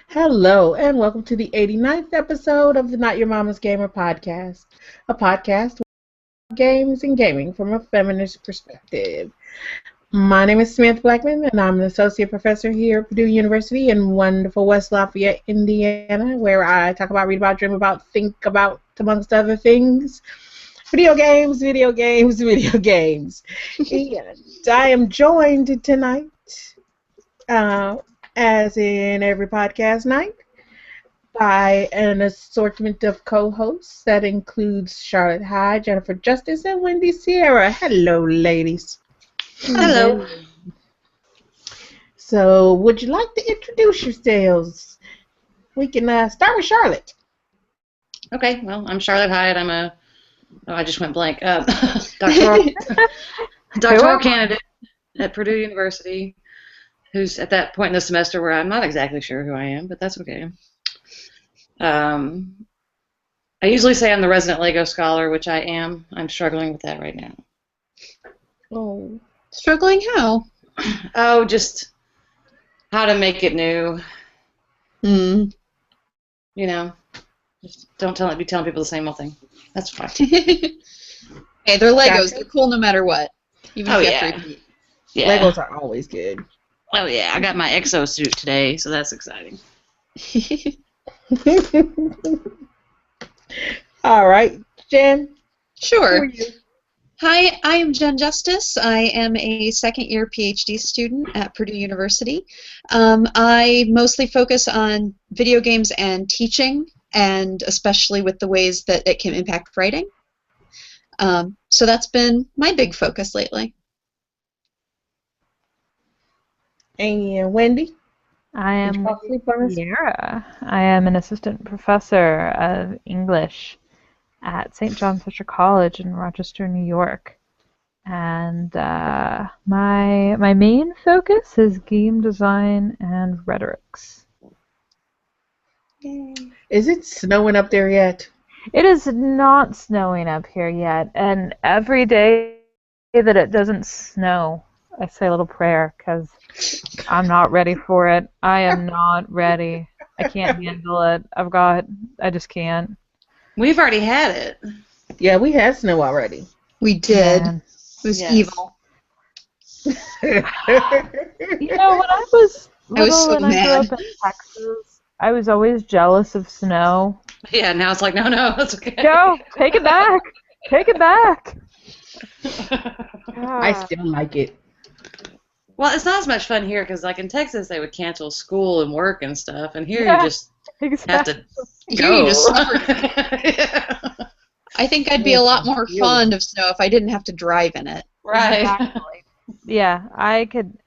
Hello, and welcome to the 89th episode of the Not Your Mama's Gamer podcast, a podcast about games and gaming from a feminist perspective. My name is Samantha Blackman, and I'm an associate professor here at Purdue University in wonderful West Lafayette, Indiana, where I talk about, read about, dream about, think about, amongst other things, video games, video games, video games. And I am joined tonight, as in every podcast night, by an assortment of co-hosts that includes Charlotte Hyde, Jennifer Justice, and Wendy Sierra. Hello, ladies. Hello. So, would you like to introduce yourselves? We can start with Charlotte. Okay, well, I'm Charlotte Hyde. I just went blank. Doctoral candidate at Purdue University, who's at that point in the semester where I'm not exactly sure who I am, but that's okay. I usually say I'm the resident Lego scholar, which I am. I'm struggling with that right now. Oh. Struggling how? Oh, just how to make it new. You know, just don't be telling people the same old thing. That's fine. Hey, they're Legos. They're cool no matter what. Even if you have to repeat. Yeah. Legos are always good. Oh, yeah. I got my exosuit today, so that's exciting. All right, Jen. Sure. Who are you? Hi, I am Jen Justice. I am a second-year PhD student at Purdue University. I mostly focus on video games and teaching, and especially with the ways that it can impact writing. So that's been my big focus lately. And Wendy. I am Sierra. I am an assistant professor of English at St. John Fisher College in Rochester, New York. And my main focus is game design and rhetorics. Yay. Is it snowing up there yet? It is not snowing up here yet, and every day that it doesn't snow, I say a little prayer because I'm not ready for it. I am not ready. I can't handle it. I just can't. We've already had it. Yeah, we had snow already. We did. Man. It was evil. You know, when I was little so and I grew up in Texas, I was always jealous of snow. Yeah, now it's like, no, that's okay. No, take it back. Take it back. I still like it. Well, it's not as much fun here because, like, in Texas, they would cancel school and work and stuff, and here Yeah, you just have to Here go. you just suffer. Yeah. I think I'd be a lot more fond of snow if I didn't have to drive in it. Right. Exactly. Yeah, I could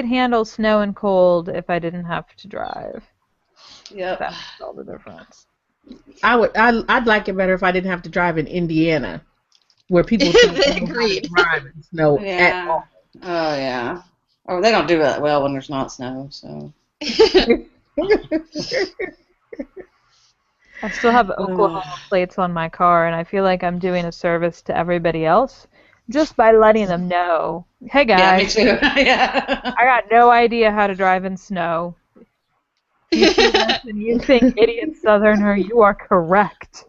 handle snow and cold if I didn't have to drive. Yep. That's all the difference. I'd like it better if I didn't have to drive in Indiana, where people don't Agreed. drive in snow at Yeah. all. Oh, yeah. Oh, they don't do that well when there's not snow, so. I still have Oklahoma plates on my car, and I feel like I'm doing a service to everybody else just by letting them know, hey guys, Yeah, me too. Yeah. I got no idea how to drive in snow. You see this and you think idiot Southerner, you are correct.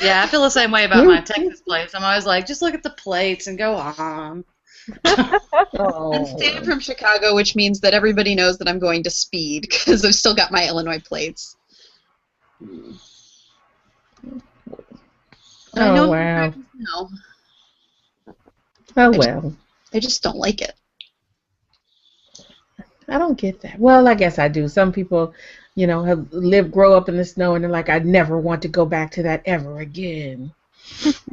Yeah, I feel the same way about my Texas plates. I'm always like, just look at the plates and go on. I'm staying from Chicago, which means that everybody knows that I'm going to speed because I've still got my Illinois plates. Oh, wow. No, Oh, well. I just don't like it. I don't get that. Well, I guess I do. Some people, have grow up in the snow, and they're like, I never want to go back to that ever again.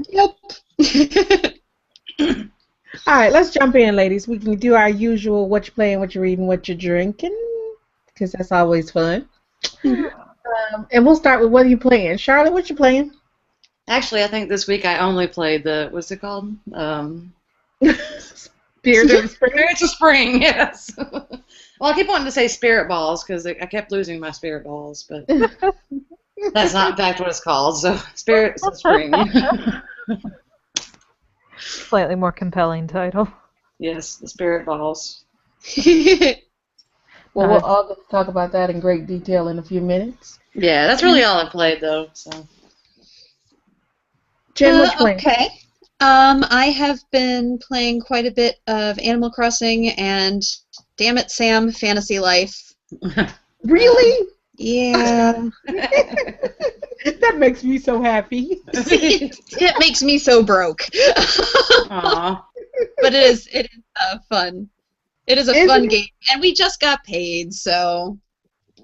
Yep. All right, let's jump in, ladies. We can do our usual what you're playing, what you're reading, what you're drinking, because that's always fun. And we'll start with what are you playing. Charlotte, what you playing? Actually, I think this week I only played what's it called? Spirits of Spring? Spirits of Spring, yes. Well, I keep wanting to say Spirit Balls because I kept losing my Spirit Balls, but that's not in fact what it's called, so Spirits of Spring. Slightly more compelling title. Yes, the Spirit Balls. Well, we'll all get to talk about that in great detail in a few minutes. Yeah, that's really all I played though. So. Jen, what you playing? Okay. I have been playing quite a bit of Animal Crossing and, damn it, Sam, Fantasy Life. Really? Yeah. That makes me so happy. It makes me so broke. Aw. But it is fun. It is a Isn't fun it? game, and we just got paid, so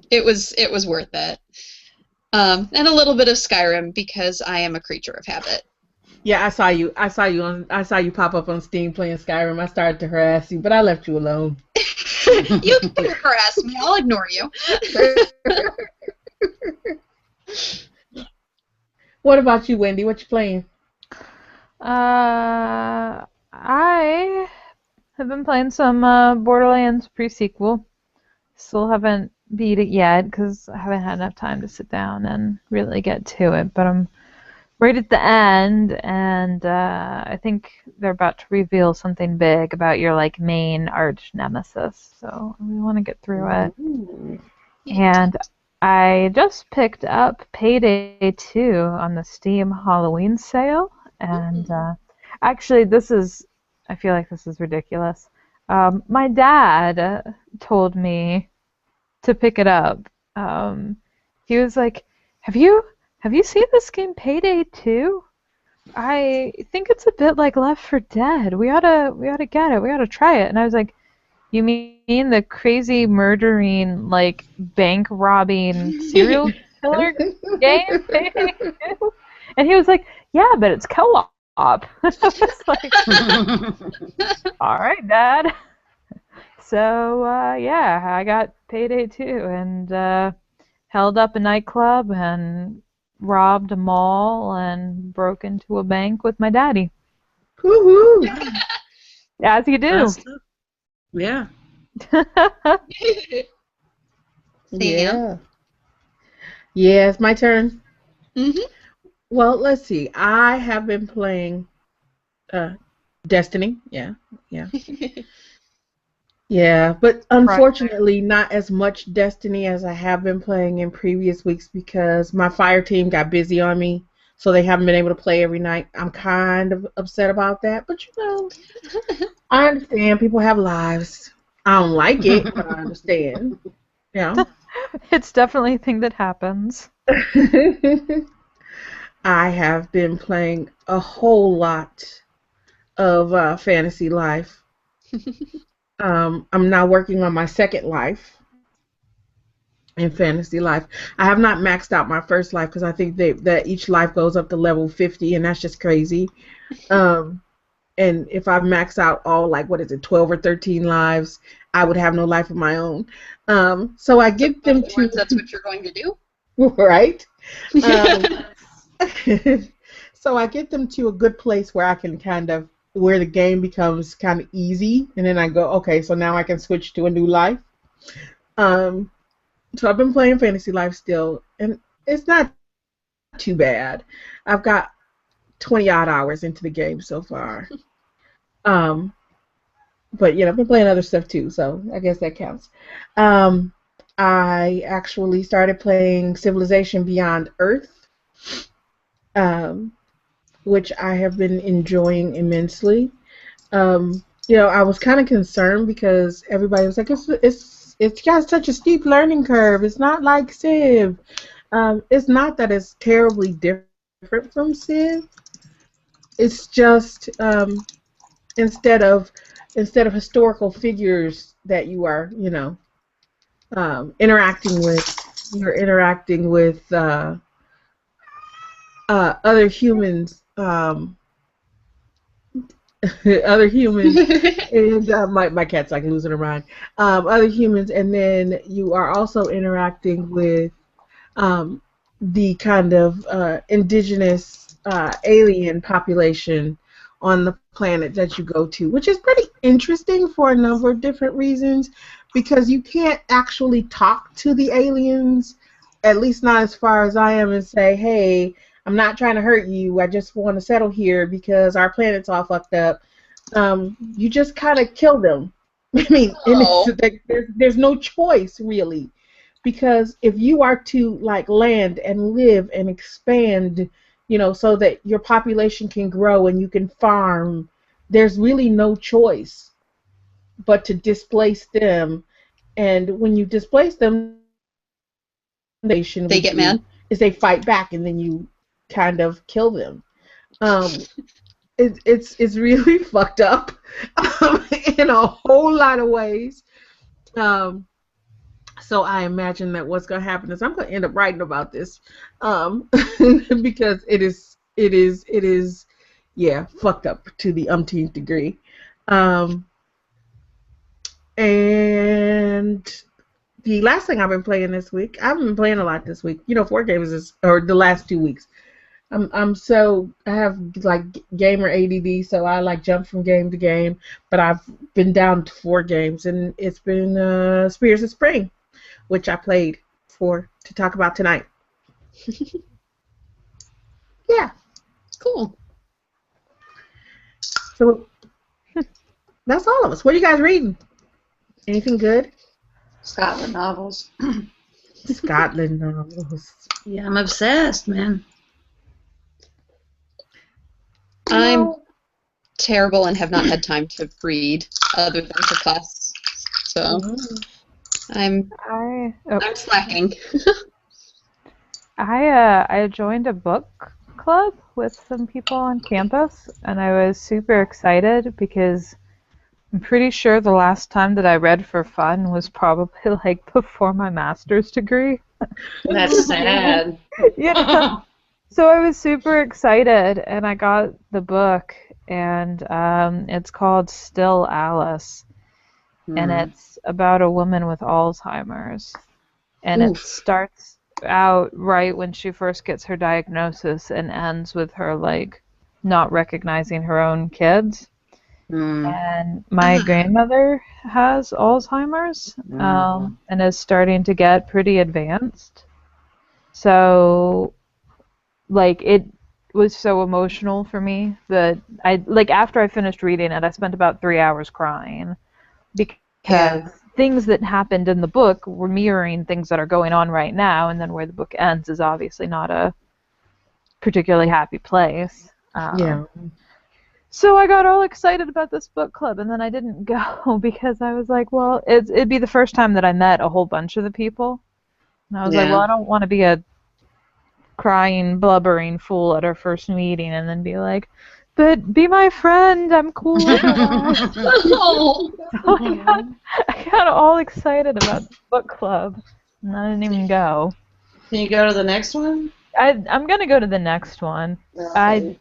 it was worth it. And a little bit of Skyrim because I am a creature of habit. Yeah, I saw you pop up on Steam playing Skyrim. I started to harass you, but I left you alone. You can harass me. I'll ignore you. What about you, Wendy? What you playing? I have been playing some Borderlands pre-sequel. Still haven't beat it yet because I haven't had enough time to sit down and really get to it. But I'm right at the end, and I think they're about to reveal something big about your main arch nemesis. So we want to get through it. Ooh. And I just picked up Payday 2 on the Steam Halloween sale, and actually I feel like this is ridiculous. My dad told me to pick it up. He was like, "Have you seen this game Payday 2? I think it's a bit like Left 4 Dead. We ought to get it. We ought to try it." And I was like, "You mean the crazy murdering, bank robbing serial killer game Payday 2?" And he was like, "Yeah, but it's co-op." I was like, "All right, Dad." So yeah, I got Payday 2 and held up a nightclub and robbed a mall and broke into a bank with my daddy. Woo-hoo. As you do. That's- yeah. Yeah. Yeah, it's my turn. Mhm. Well, let's see. I have been playing Destiny. Yeah. Yeah, but unfortunately not as much Destiny as I have been playing in previous weeks because my fire team got busy on me, so they haven't been able to play every night. I'm kind of upset about that, but I understand people have lives. I don't like it, but I understand. Yeah. It's definitely a thing that happens. I have been playing a whole lot of Fantasy Life. I'm now working on my second life in Fantasy Life. I have not maxed out my first life because I think that each life goes up to level 50, and that's just crazy. And if I max out all 12 or 13 lives, I would have no life of my own. So I get them to. That's what you're going to do? Right. So I get them to a good place where I can where the game becomes kind of easy, and then I go, okay, so now I can switch to a new life. So I've been playing Fantasy Life still, and it's not too bad. I've got 20 odd hours into the game so far. But I've been playing other stuff too, so I guess that counts. I actually started playing Civilization Beyond Earth, which I have been enjoying immensely. I was kind of concerned because everybody was like, it's got such a steep learning curve. It's not like Civ. It's not that it's terribly different from Civ. It's just instead of historical figures that you are, interacting with, you're interacting with other humans, other humans, and my cat's losing her mind. Other humans, and then you are also interacting with the kind of indigenous alien population on the planet that you go to, which is pretty interesting for a number of different reasons, because you can't actually talk to the aliens, at least not as far as I am, and say, hey, I'm not trying to hurt you, I just want to settle here because our planet's all fucked up. You just kind of kill them. I mean, and Oh. it's like there's no choice really, because if you are to like land and live and expand, so that your population can grow and you can farm, there's really no choice but to displace them. And when you displace them, the nation They would get do mad. is they fight back, and then you kind of kill them. Um, it's really fucked up in a whole lot of ways. Um, so I imagine that what's going to happen is I'm going to end up writing about this, because it is, yeah, fucked up to the umpteenth degree. Um, and the last thing I've been playing this week, I haven't been playing a lot this week. 4 games or the last 2 weeks. I have like gamer ADD, so I like jump from game to game. But I've been down to 4 games, and it's been Spears of Spring, which I played to talk about tonight. Yeah. Cool. So that's all of us. What are you guys reading? Anything good? Scotland novels. Scotland novels. Yeah, I'm obsessed, man. I'm terrible and have not had time to read other than for class, so I'm slacking. I joined a book club with some people on campus, and I was super excited because I'm pretty sure the last time that I read for fun was probably like before my master's degree. That's sad. So I was super excited, and I got the book, and it's called Still Alice, and it's about a woman with Alzheimer's, and it starts out right when she first gets her diagnosis and ends with her like not recognizing her own kids. And my grandmother has Alzheimer's, and is starting to get pretty advanced. So, like, it was so emotional for me that after I finished reading it, I spent about 3 hours crying because things that happened in the book were mirroring things that are going on right now, and then where the book ends is obviously not a particularly happy place. Yeah. So I got all excited about this book club, and then I didn't go because I was like, well, it'd be the first time that I met a whole bunch of the people. And I was like, well, I don't want to be a crying, blubbering fool at our first meeting and then be like, but be my friend, I'm cool otherwise. So I got all excited about the book club, and I didn't even go. Can you go to the next one? I'm going to go to the next one. Okay.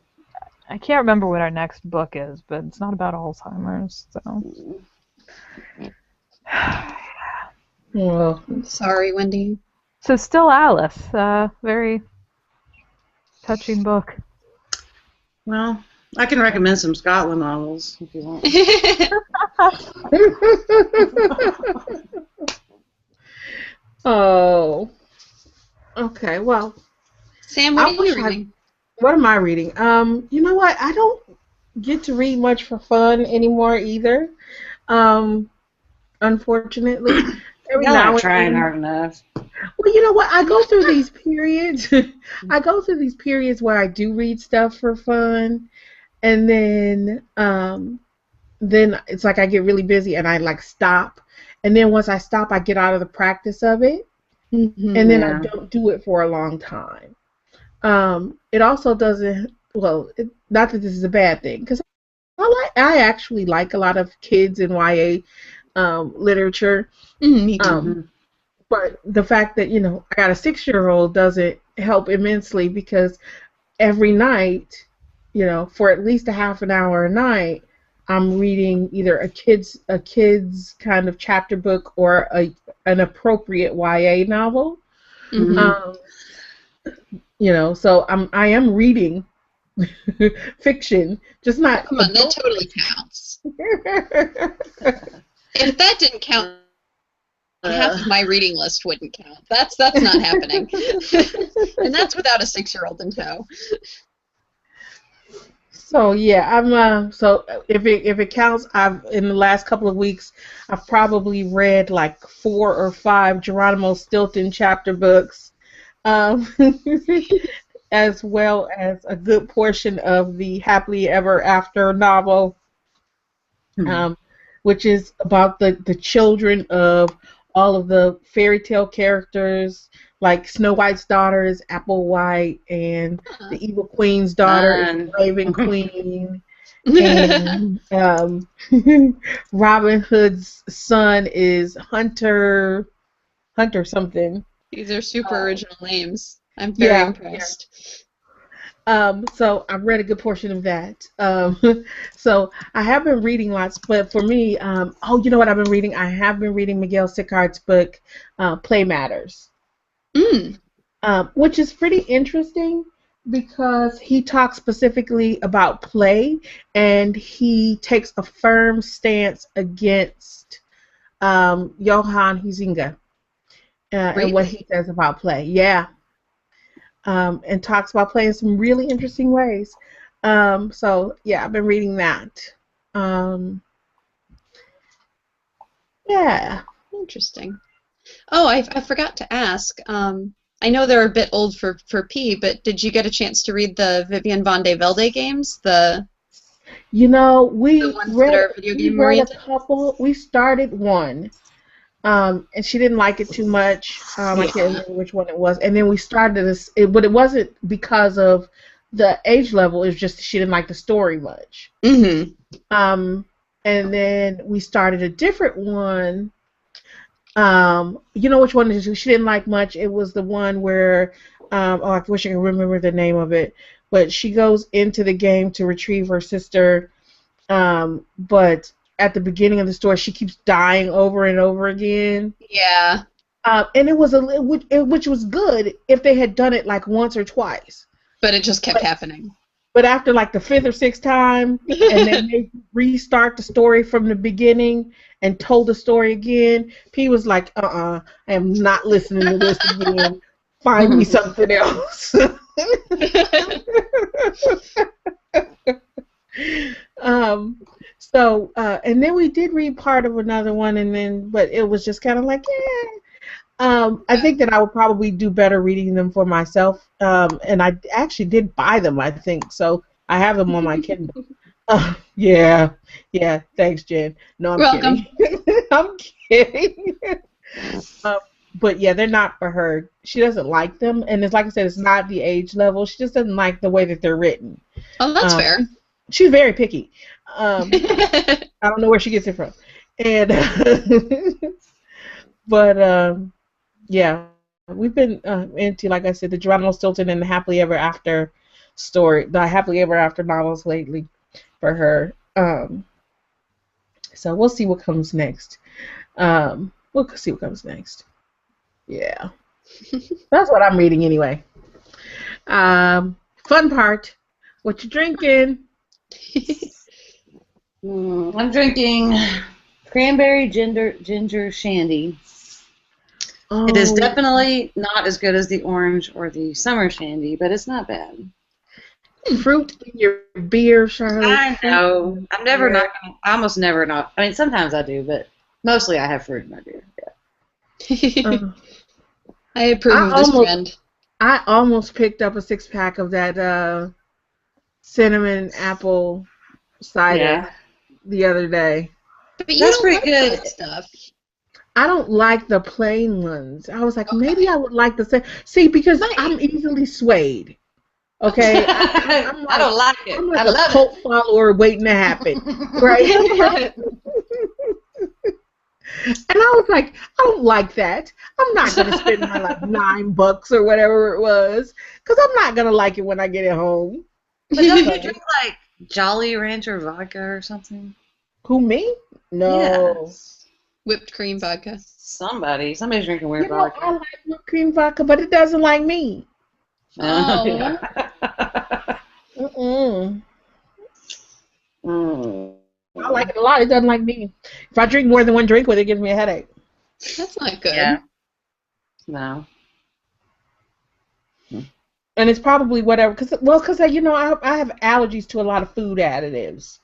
I can't remember what our next book is, but it's not about Alzheimer's, so. Well, Sorry, Wendy. So Still Alice, very touching book. Well, I can recommend some Scotland novels if you want. Oh. Okay, well. Sam, what are you reading? What am I reading? You know what? I don't get to read much for fun anymore either. Unfortunately. Y'all aren't trying hard enough. Well, you know what? I go through these periods. I go through these periods where I do read stuff for fun, and then it's like I get really busy and I like stop, and then once I stop, I get out of the practice of it, and then I don't do it for a long time. It also doesn't. Well, not that this is a bad thing, because I actually like a lot of kids and YA literature. Me too. But the fact that I got a 6-year-old doesn't help immensely, because every night, for at least a half an hour a night, I'm reading either a kid's kind of chapter book or an appropriate YA novel. So I am reading fiction, just not. Come on, that totally counts. If that didn't count, half of my reading list wouldn't count. That's not happening. And that's without a 6-year-old in tow. So yeah, I'm so if it counts, I've in the last couple of weeks I've probably read like 4 or 5 Geronimo Stilton chapter books, um, as well as a good portion of the Happily Ever After novel, Hmm. um, which is about the children of all of the fairy tale characters. Like Snow White's daughter is Apple White, and Huh. the Evil Queen's daughter is Fun. Raven Queen, and Robin Hood's son is Hunter something. These are super original names. I'm very Yeah. impressed. So I've read a good portion of that. So I have been reading lots, but for me, oh, you know what I've been reading? I have been reading Miguel Sicard's book, Play Matters, Mm, which is pretty interesting because he talks specifically about play and he takes a firm stance against Johann Huizinga and what really? he says about play. Yeah. And talks about play in some really interesting ways. So yeah, I've been reading that. Um, yeah. Interesting. Oh, I forgot to ask. I know they're a bit old for P, but did you get a chance to read the Vivian van de Velde games, You know, the ones that are video we game read a oriented? couple. We started one, and she didn't like it too much. I can't Yeah. remember which one it was. And then we started this, but it wasn't because of the age level. It was just she didn't like the story much. Mm-hmm. Um, and then we started a different one. You know which one she didn't like much? It was the one where, oh, I wish I could remember the name of it. But she goes into the game to retrieve her sister, but at the beginning of the story, she keeps dying over and over again. Yeah, And it was which was good if they had done it like once or twice. but it just kept But happening. but after like the fifth or sixth time, and they made you restart the story from the beginning and told the story again, P was like, I am not listening to this again. Find me something else. um, and then we did read part of another one, and then, but it was just kind of like, yeah. I think that I would probably do better reading them for myself. And I actually did buy them, I think. So I have them on my Kindle. Yeah. Yeah. Thanks, Jen. No, I'm Welcome. kidding. I'm kidding. um, but yeah, they're not for her. She doesn't like them. And it's like I said, it's not the age level. She just doesn't like the way that they're written. Oh, that's Um, fair. she's very picky. I don't know where she gets it from. And, but, yeah, we've been into, like I said, the Geronimo Stilton and the Happily Ever After the Happily Ever After novels lately for her. So we'll see what comes next. We'll see what comes next. Yeah, that's what I'm reading anyway. Fun part. What you drinking? I'm drinking cranberry ginger shandy. It is Oh, definitely not as good as the orange or the summer shandy, but it's not bad. fruit in your beer, Charlotte. I Fruit know. in I'm your never beer. not gonna. I almost never not. I mean, sometimes I do, but mostly I have fruit in my beer. Uh, I approve I of this almost trend. I almost picked up a 6 pack of that cinnamon apple cider Yeah, the other day. But you that's don't pretty like good. that stuff. I don't like the plain ones. I was like, maybe Okay. I would like the same. See, because Might. I'm easily swayed. Okay, I'm I like don't like it. I'm I like a love cult follower waiting to happen, right? And I was like, I don't like that. I'm not gonna spend my like it. $9 or whatever it was, because I'm not gonna like it when I get it home. But don't you So, drink like Jolly Rancher vodka or something? who me? No. Yes. Whipped cream vodka. Somebody's drinking weird You know, vodka. I like whipped cream vodka, but it doesn't like me. Oh. Yeah. Mm-mm. Mm. I like it a lot. It doesn't like me. If I drink more than one drink with it, it gives me a headache. That's not good. Yeah. No. And it's probably whatever, because I have allergies to a lot of food additives,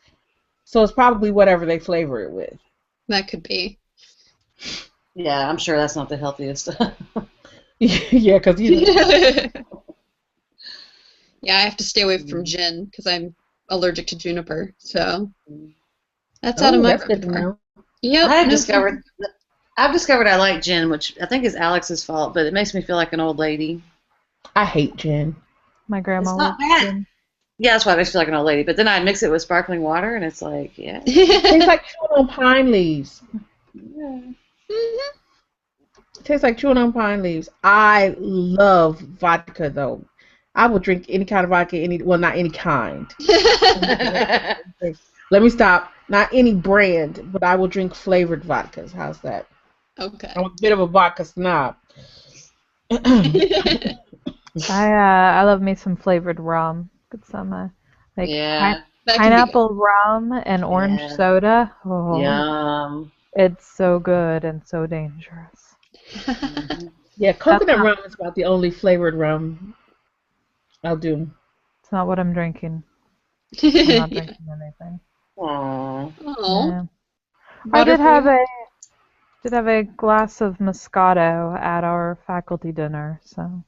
so it's probably whatever they flavor it with. That could be. Yeah, I'm sure that's not the healthiest. Yeah, because Yeah, I have to stay away from gin because I'm allergic to juniper. So that's out of my that's good to repertoire. know. Yep. I've no discovered I like gin, which I think is Alex's fault, but it makes me feel like an old lady. I hate gin. My grandma It's not loves bad. gin. Yeah, that's why it makes me feel like an old lady. But then I mix it with sparkling water, and it's like, yeah. Tastes like chewing on pine leaves. Yeah. Tastes like chewing on pine leaves. I love vodka though. I will drink any kind of vodka, not any kind. Let me stop. Not any brand, but I will drink flavored vodkas. How's that? Okay. I'm a bit of a vodka snob. I love me some flavored rum. Get some like Yeah. That can be pineapple rum and orange Yeah. soda. Oh, Yum. it's so good and so dangerous. good. Yeah, coconut not- rum is about the only flavored rum I'll do. It's not what I'm drinking. I'm not drinking anything. Aww. Oh. Yeah. I Butter did have free? a glass of Moscato at our faculty dinner, so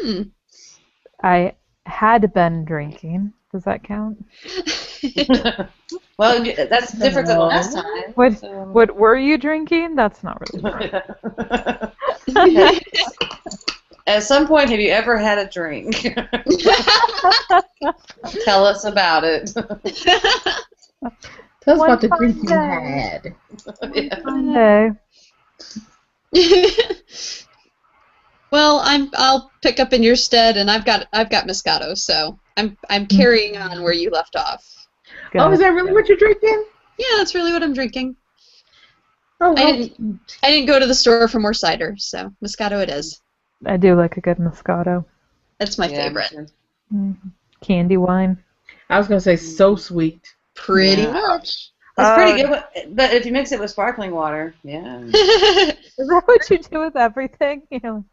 Hmm. I had been drinking. Does that count? Well, that's different than last time. What were you drinking? That's not really true. At some point, have you ever had a drink? Tell us about it. Tell us One about the fine drink you day. had. One day. Well, I'll pick up in your stead, and I've got Moscato, so I'm carrying on where you left off. Oh, is Good. that really what you're drinking? Yeah, that's really what I'm drinking. Oh, I well, didn't go to the store for more cider, so Moscato it is. I do like a good Moscato. That's my favorite. Candy wine. I was going to say so sweet. Pretty Yeah. much. It's pretty good, but if you mix it with sparkling water, yeah. Is that what you do with everything? You're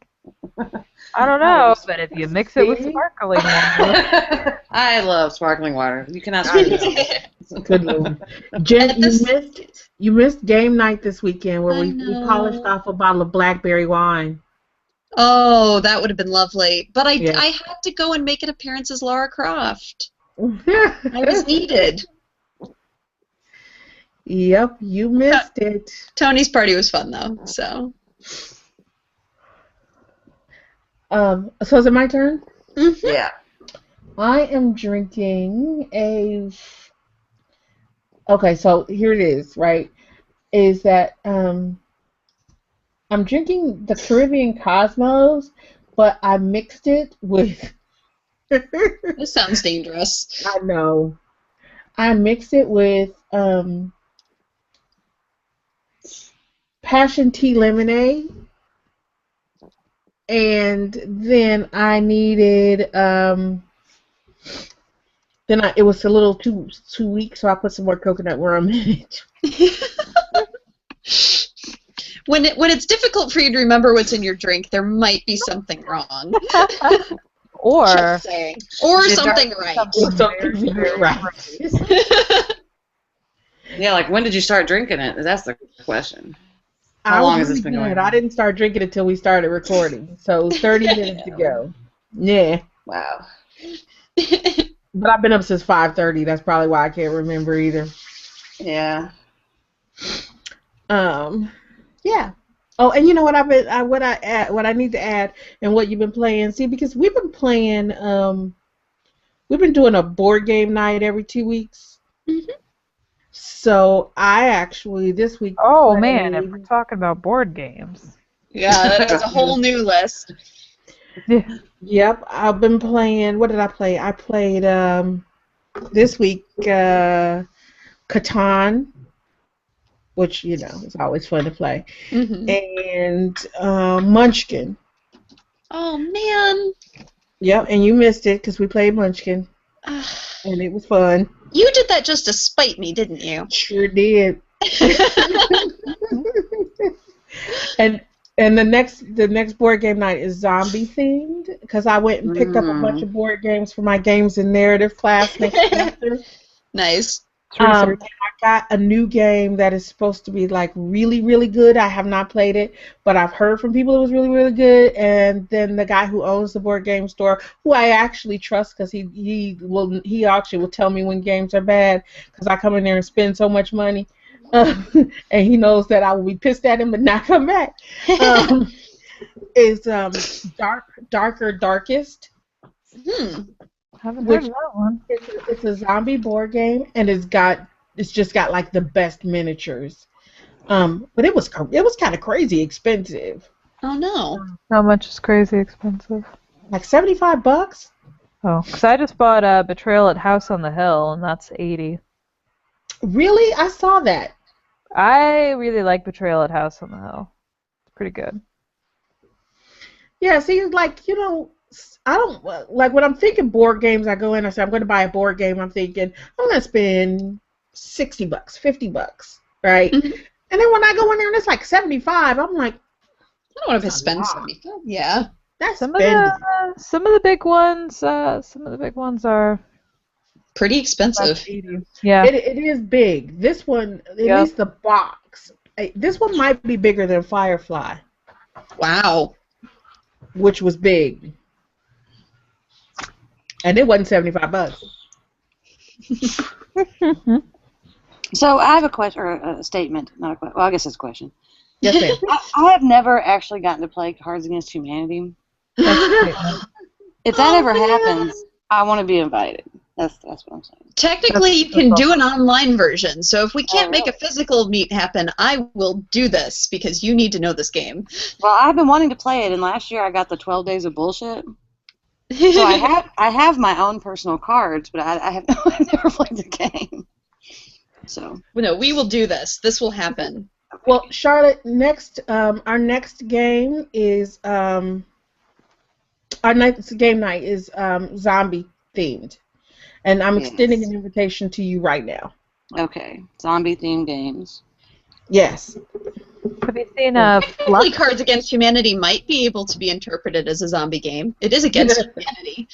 like, I don't know, but if you mix it with sparkling water. I love sparkling water. You cannot screw it up. Good Lord. Jen, you missed game night this weekend where we polished off a bottle of blackberry wine. Oh, that would have been lovely. But I Yeah. had to go and make an appearance as Lara Croft. I was needed. Yep, you missed it. Tony's party was fun though, so. So is it my turn? Mm-hmm. Yeah. I am drinking a. Okay, so here it is. Right, is that I'm drinking the Caribbean Cosmos, but I mixed it with. This sounds dangerous. I know. I mixed it with passion tea lemonade, and then I needed it was a little too weak, so I put some more coconut rum in it. When it's difficult for you to remember what's in your drink, there might be something wrong. Or Just saying. Or something right. Or something very right. Yeah, like when did you start drinking it? That's the question. How I long was has this really been going good. on? I didn't start drinking until we started recording, so 30 minutes to go. Yeah. Wow. But I've been up since 5:30. That's probably why I can't remember either. Yeah. Yeah. Oh, and you know what what I need to add and what you've been playing. See, because we've been playing we've been doing a board game night every 2 weeks. Mm-hmm. So I actually this week man, if we're talking about board games. Yeah, that is a whole new list. Yeah. Yep, I've been playing. What did I play? I played this week Catan, which is always fun to play, and Munchkin. Oh man. Yep, and you missed it because we played Munchkin, and it was fun. You did that just to spite me, didn't you? Sure did. And the next board game night is zombie themed because I went and picked up a bunch of board games for my games and narrative class next semester. Nice. And I got a new game that is supposed to be like really, really good. I have not played it, but I've heard from people it was really, really good. And then the guy who owns the board game store, who I actually trust, because he actually will tell me when games are bad, because I come in there and spend so much money, and he knows that I will be pissed at him and not come back. Is Darker Darkest. Haven't heard of that one. It's a zombie board game, and it's just got like the best miniatures. But it was kind of crazy expensive. Oh no! How much is crazy expensive? Like $75. Oh, because I just bought Betrayal at House on the Hill, and that's $80. Really? I saw that. I really like Betrayal at House on the Hill. It's pretty good. Yeah, see, like, I don't, like, when I'm thinking board games, I go in and say, I'm going to buy a board game, I'm thinking, I'm going to spend $60, $50, right? Mm-hmm. And then when I go in there and it's like 75, I'm like, I don't want to spend 75. Yeah. That's Some spending. of the big ones are Pretty expensive. $80. Yeah. It is big. This one, at least the box, this one might be bigger than Firefly, Wow. which was big. And it wasn't $75. So I have a question, or a statement, not a question. Well, I guess it's a question. Yes, ma'am. I have never actually gotten to play Cards Against Humanity. If that ever happens, I want to be invited. That's what I'm saying. Technically, you can do an online version. So if we can't make a physical meet happen, I will do this because you need to know this game. Well, I've been wanting to play it, and last year I got the 12 Days of Bullshit. So I have my own personal cards, but I've never played the game. So No, we will do this. This will happen. Well, Charlotte, our next game is our next game night is zombie themed, and I'm extending an invitation to you right now. Okay, zombie themed games. Yes. Have you seen Technically, Cards Against Humanity might be able to be interpreted as a zombie game. It is against humanity.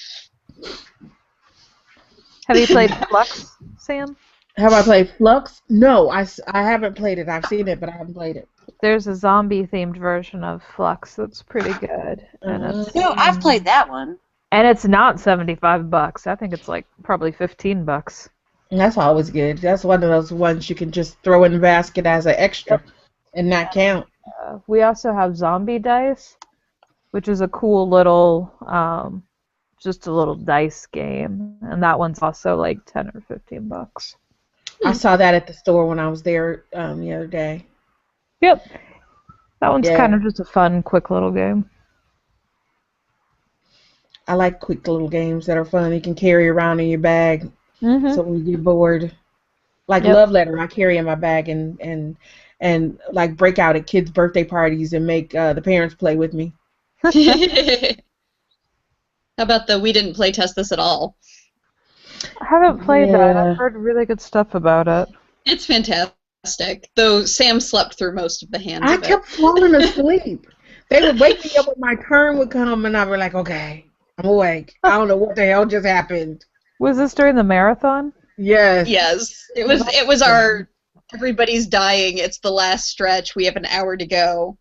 Have you played Flux, Sam? Have I played Flux? No, I haven't played it. I've seen it, but I haven't played it. There's a zombie-themed version of Flux that's pretty good, and it's I've played that one. and it's not $75. I think it's like probably $15. And that's always good. That's one of those ones you can just throw in the basket as an extra and not count. We also have Zombie Dice, which is a cool little, just a little dice game, and that one's also like $10 or $15. I saw that at the store when I was there the other day. Yep, that one's kind of just a fun, quick little game. I like quick little games that are fun. You can carry around in your bag. So when you get bored, like Love Letter, I carry in my bag and like break out at kids' birthday parties and make the parents play with me. How about the We Didn't Play Test This at All? I haven't played that. I've heard really good stuff about it. It's fantastic, though Sam slept through most of the hands I of it. kept falling asleep. They would wake me up when my turn would come, and I'd be like, okay, I'm awake. I don't know what the hell just happened. Was this during the marathon? Yes. Yes, it was our everybody's dying. It's the last stretch. We have an hour to go.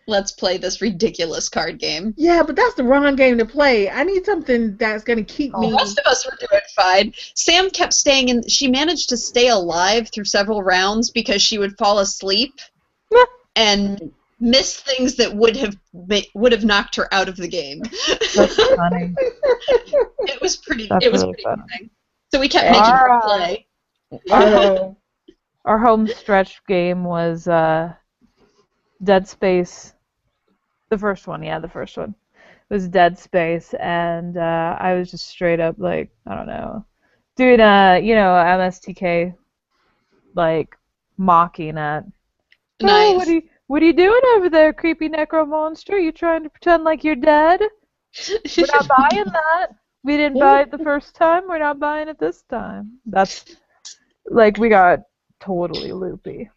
Let's play this ridiculous card game. Yeah, but that's the wrong game to play. I need something that's going to keep me. Most of us were doing fine. Sam kept staying in. She managed to stay alive through several rounds because she would fall asleep and miss things that would have knocked her out of the game. That's funny. It was pretty. That's It was really pretty funny. funny. So we kept making her play. Our home stretch game was Dead Space. The first one, the first one was Dead Space, and I was just straight up like, I don't know, doing MSTK, like mocking it. Nice. Oh, what are you doing over there, creepy necro monster? You trying to pretend like you're dead? We're not buying that. We didn't buy it the first time. We're not buying it this time. That's like we got totally loopy.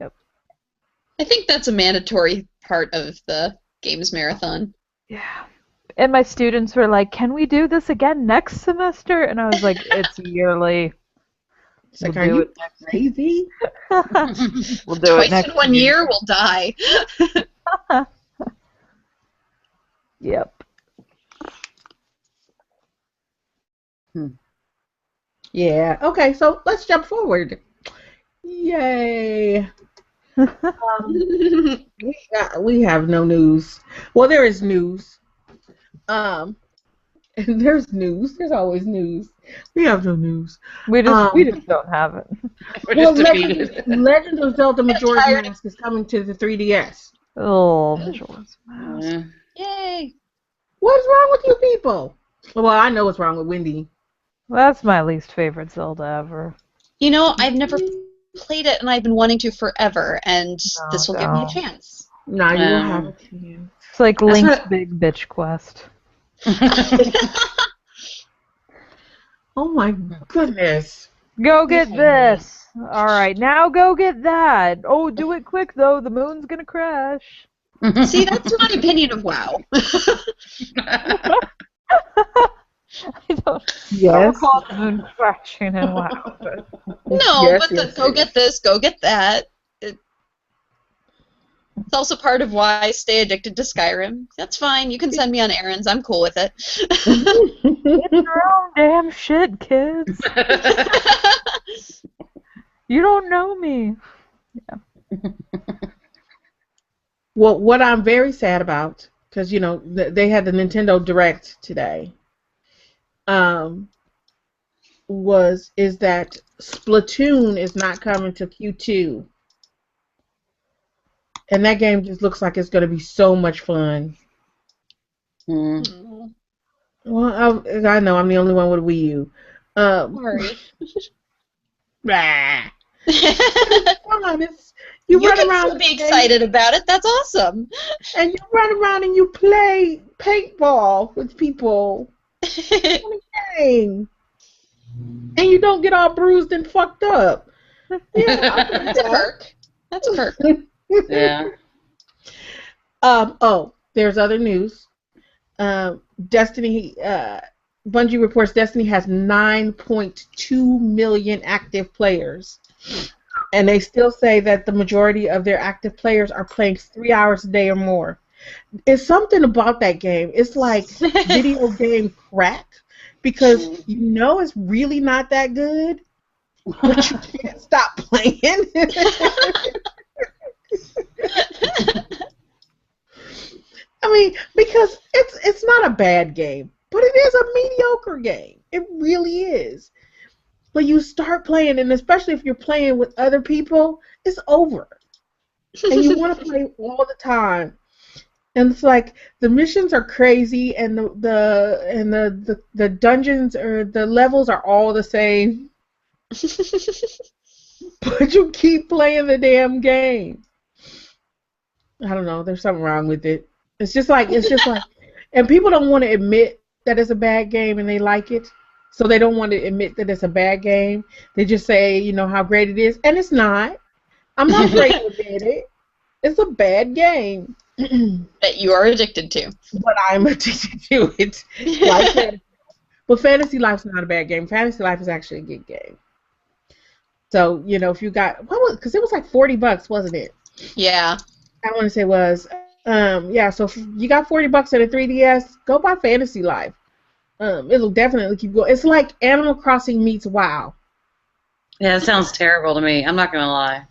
Yep. I think that's a mandatory part of the games marathon. Yeah. And my students were like, "Can we do this again next semester?" And I was like, "It's yearly. It's like, We'll are do you it next crazy? We'll do it Twice next in 1 year." year, we'll die. Yep. Yeah. Okay, so let's jump forward. Yay. We have no news. Well, there is news. There's news. There's always news. We have no news. We just don't have it. We're Well, just defeated. Legend of Zelda Majora's tired. Mask is coming to the 3DS. Oh, Majora's Mask. Yeah. Yay! What's wrong with you people? Well, I know what's wrong with Wendy. That's my least favorite Zelda ever. You know, I've never played it, and I've been wanting to forever, and this will give me a don't. chance. Nah, you will have a chance. It's like That's Link's what- big bitch quest. Oh my goodness. Go get this. All right, now go get that. Oh, do it quick though. The moon's gonna crash. See, that's my opinion of WoW. I don't Yes. recall the moon crashing and wow. But No, Yes, but yes, go yes. get this, go get that. It's also part of why I stay addicted to Skyrim. That's fine. You can send me on errands. I'm cool with it. it's your own damn shit, kids. You don't know me. Well, what I'm very sad about, because you know they had the Nintendo Direct today, is that Splatoon is not coming to Q2, and that game just looks like it's going to be so much fun. Mm. Well, I know I'm the only one with a Wii U. Sorry. Rah. Come on, you You run can around still be excited about it. That's awesome. and you run around and you play paintball with people. Game. And you don't get all bruised and fucked up. Yeah, That's a perk. That's a perk. Yeah. Oh, there's other news. Destiny, Bungie reports Destiny has 9.2 million active players. And they still say that the majority of their active players are playing 3 hours a day or more. It's something about that game. It's like video game crack, because you know it's really not that good, but you can't stop playing. I mean, because it's not a bad game, but it is a mediocre game. It really is. But you start playing, and especially if you're playing with other people, it's over. And you want to play all the time. And it's like the missions are crazy, and the dungeons or the levels are all the same. But you keep playing the damn game. I don't know. There's something wrong with it. It's just like, and people don't want to admit that it's a bad game, and they like it, so they don't want to admit that it's a bad game. They just say, you know, how great it is, and it's not. I'm not afraid to admit it. It's a bad game. That you are addicted to. But I'm addicted to it. Like Fantasy. But Fantasy Life's not a bad game. Fantasy Life is actually a good game. So, you know, if you got, because it was like $40, wasn't it? Yeah. I want to say it was. Yeah, so if you got $40 at a 3DS, go buy Fantasy Life. It'll definitely keep going. It's like Animal Crossing meets WoW. Yeah, it sounds terrible to me. I'm not gonna lie.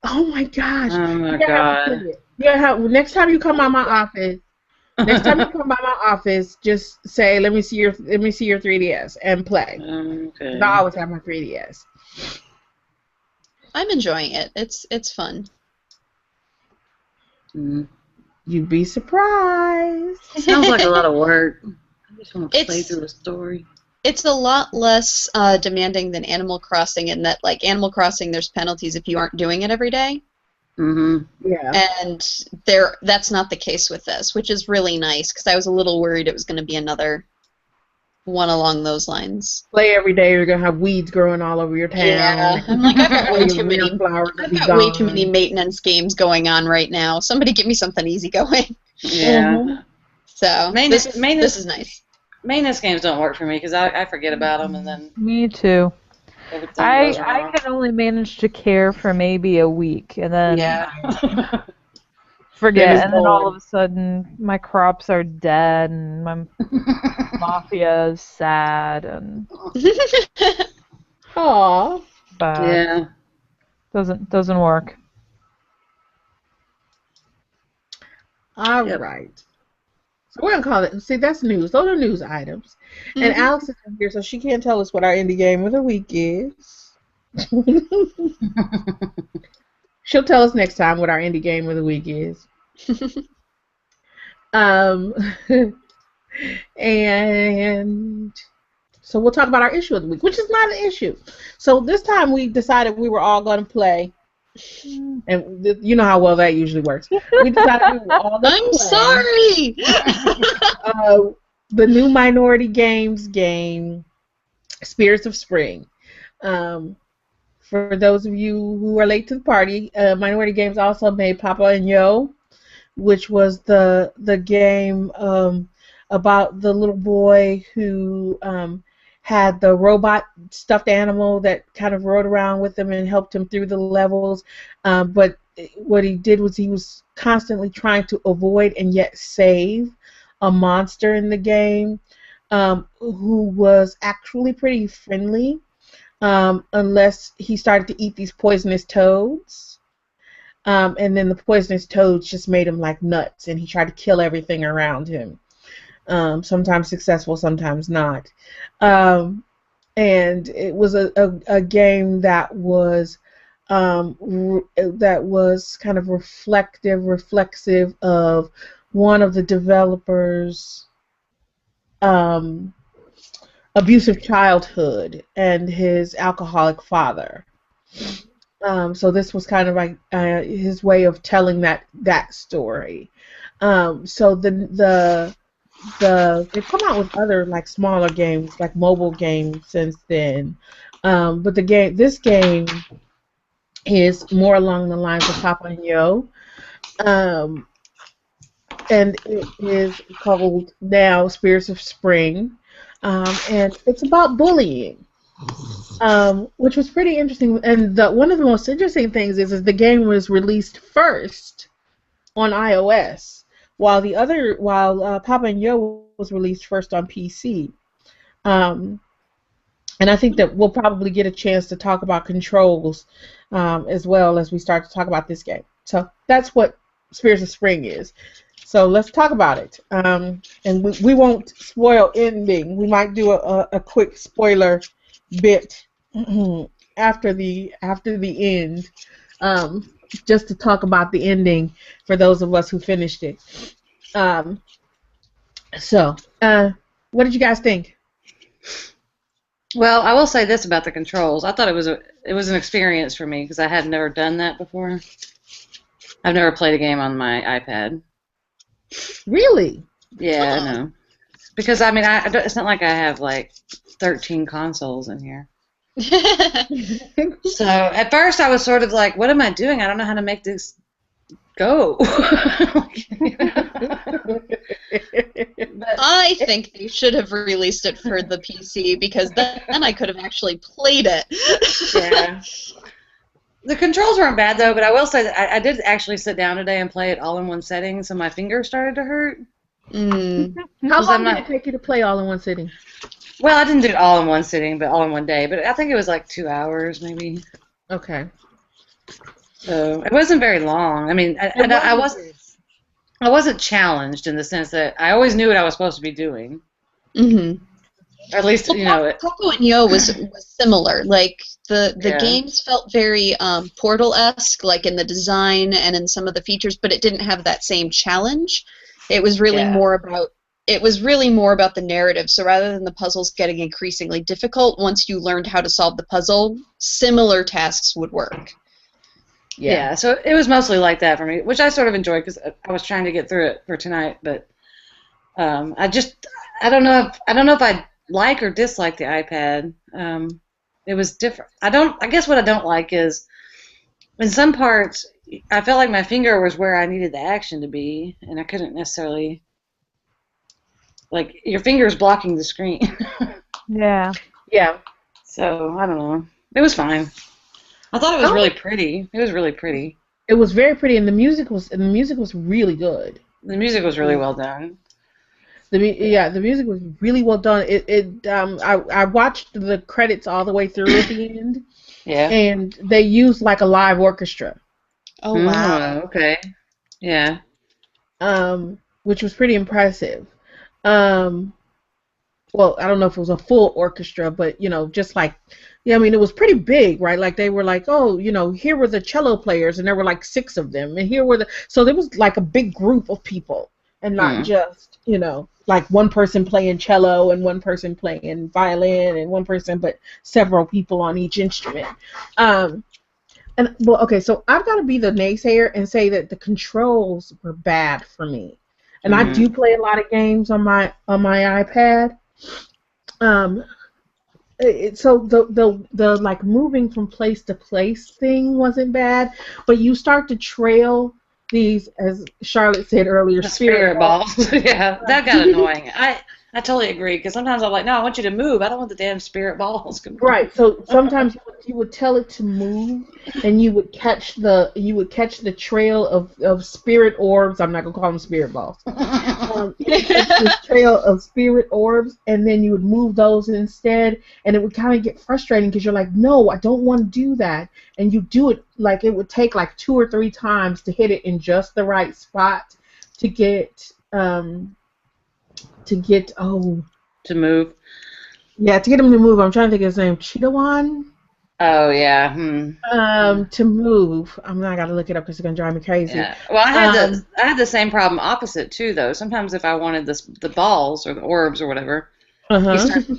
Oh my gosh. Oh my god. Next time you come by my office, just say, let me see your 3DS and play. Okay. 'Cause I always have my 3DS. I'm enjoying it. It's fun. Mm. You'd be surprised. Sounds like a lot of work. I just want to play It's- through a story. It's a lot less demanding than Animal Crossing in that, like, Animal Crossing, there's penalties if you aren't doing it every day. Mm-hmm. Yeah. And that's not the case with this, which is really nice, because I was a little worried it was going to be another one along those lines. Play every day, you're gonna have weeds growing all over your town. Yeah, I'm like, I've got All way your too many. real flowers will I've be got way too many gone. maintenance games going on right now. Somebody give me something easy going. Yeah. Mhm. So Maintenance, this is nice. maintenance games don't work for me because I forget about them and then Me too. everything goes I wrong. can only manage to care for maybe a week and then Yeah. Then forget, it's and then all of gone. a sudden my crops are dead and my mafia is sad, and Aw. bad. Yeah. Doesn't work. All Yep. right. So we're gonna call it. See, that's news. Those are news items. And Mhm. Alex is here, so she can't tell us what our indie game of the week is. She'll tell us next time what our indie game of the week is. Um, and so we'll talk about our issue of the week, which is not an issue. So this time we decided we were all going to play, and you know how well that usually works. We decided we were all going to I'm play sorry. the new Minority Games game, Spirits of Spring. Um, for those of you who are late to the party, Minority Games also made Papa and Yo, which was the game about the little boy who had the robot stuffed animal that kind of rode around with him and helped him through the levels. But what he did was he was constantly trying to avoid and yet save a monster in the game who was actually pretty friendly unless he started to eat these poisonous toads. And then the poisonous toads just made him like nuts, and he tried to kill everything around him. Sometimes successful, sometimes not. And it was a game that was kind of reflexive of one of the developers' abusive childhood and his alcoholic father. So this was kind of like his way of telling that story. So they've come out with other like smaller games, like mobile games since then. But this game is more along the lines of Papa and Yo, um, and it is called now Spirits of Spring, and it's about bullying. Which was pretty interesting. And one of the most interesting things is the game was released first on iOS, while Papa and Yo was released first on PC. Um, and I think that we'll probably get a chance to talk about controls as well as we start to talk about this game. So that's what Spirits of Spring is. So let's talk about it. And we won't spoil ending. We might do a quick spoiler bit after the end, just to talk about the ending for those of us who finished it. So, what did you guys think? Well, I will say this about the controls. I thought it was an experience for me because I had never done that before. I've never played a game on my iPad. Really? Yeah, I know. Because I mean, it's not like I have like 13 consoles in here. So at first I was sort of like, what am I doing? I don't know how to make this go. I think they should have released it for the PC because then I could have actually played it. Yeah. The controls weren't bad though, but I will say that I did actually sit down today and play it all in one setting, so my fingers started to hurt. How long did it take you to play all in one sitting? Well, I didn't do it all in one sitting, but all in one day. But I think it was like 2 hours, maybe. Okay. So it wasn't very long. I mean, I wasn't challenged in the sense that I always knew what I was supposed to be doing. Mm-hmm. Or at least, Poco and Yo was similar. Like the Yeah. games felt very Portal-esque, like in the design and in some of the features, but it didn't have that same challenge. It was really more about the narrative. So rather than the puzzles getting increasingly difficult, once you learned how to solve the puzzle, similar tasks would work. Yeah, so it was mostly like that for me, which I sort of enjoyed because I was trying to get through it for tonight. But I don't know if like or dislike the iPad. It was different. I guess what I don't like is in some parts I felt like my finger was where I needed the action to be, and I couldn't necessarily, like, your finger's blocking the screen. Yeah. Yeah. So I don't know. It was fine. I thought it was really pretty. It was really pretty. It was very pretty, and the music was really good. The music was really well done. The music was really well done. I watched the credits all the way through at the end. Yeah. And they used like a live orchestra. Oh wow. Okay. Yeah. Which was pretty impressive. Well, I don't know if it was a full orchestra, but just like, I mean, it was pretty big, right? Like they were like, oh, here were the cello players, and there were like 6 of them, and here were so there was like a big group of people, and not just, like one person playing cello and one person playing violin and one person, but several people on each instrument. Okay, so I've got to be the naysayer and say that the controls were bad for me, and I do play a lot of games on my iPad. So the like moving from place to place thing wasn't bad, but you start to trail these, as Charlotte said earlier, the spirit balls. Yeah, that got annoying. I totally agree, because sometimes I'm like, no, I want you to move. I don't want the damn spirit balls. Right. So sometimes you would tell it to move, and you would catch the trail of spirit orbs. I'm not gonna call them spirit balls. The trail of spirit orbs, and then you would move those instead, and it would kind of get frustrating because you're like, no, I don't want to do that, and you do it like it would take like 2 or 3 times to hit it in just the right spot to get to move. Yeah, to get him to move. I'm trying to think of his name. Chitawan? Oh, yeah. To move. I got to look it up because it's going to drive me crazy. Yeah. Well, I had the same problem opposite, too, though. Sometimes if I wanted the balls or the orbs or whatever, he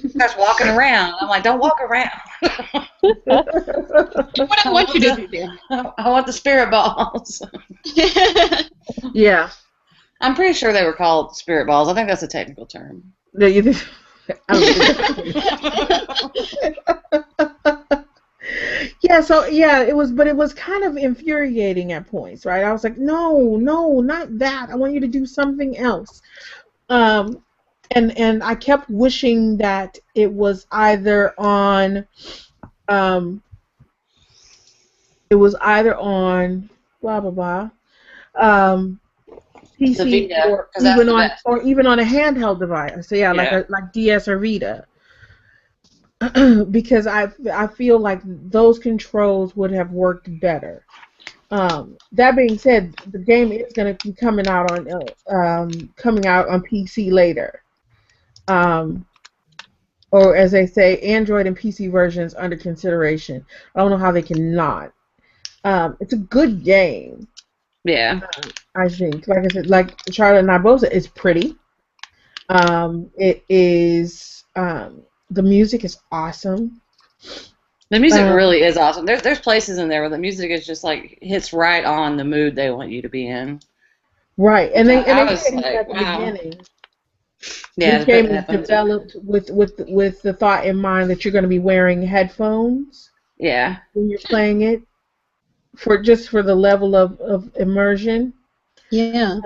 starts walking around. I'm like, don't walk around. What I want you to do. I want the spirit balls. Yeah. I'm pretty sure they were called spirit balls. I think that's a technical term. No, you think? Yeah, it was kind of infuriating at points, right? I was like, no, not that. I want you to do something else. And I kept wishing that it was either on blah blah blah PC or even on a handheld device. So yeah. Like DS or Vita. Because I feel like those controls would have worked better. That being said, the game is going to be coming out on PC later. Or as they say, Android and PC versions under consideration. I don't know how they cannot. It's a good game. Yeah. I think, like I said, like Charlotte and I both said, it's pretty. It is. The music is awesome. The music really is awesome. There's places in there where the music is just like hits right on the mood they want you to be in. Right, and they was said like, at the wow. beginning. Yeah, this game is developed with the thought in mind that you're going to be wearing headphones. Yeah. When you're playing it, for the level of immersion. Yeah.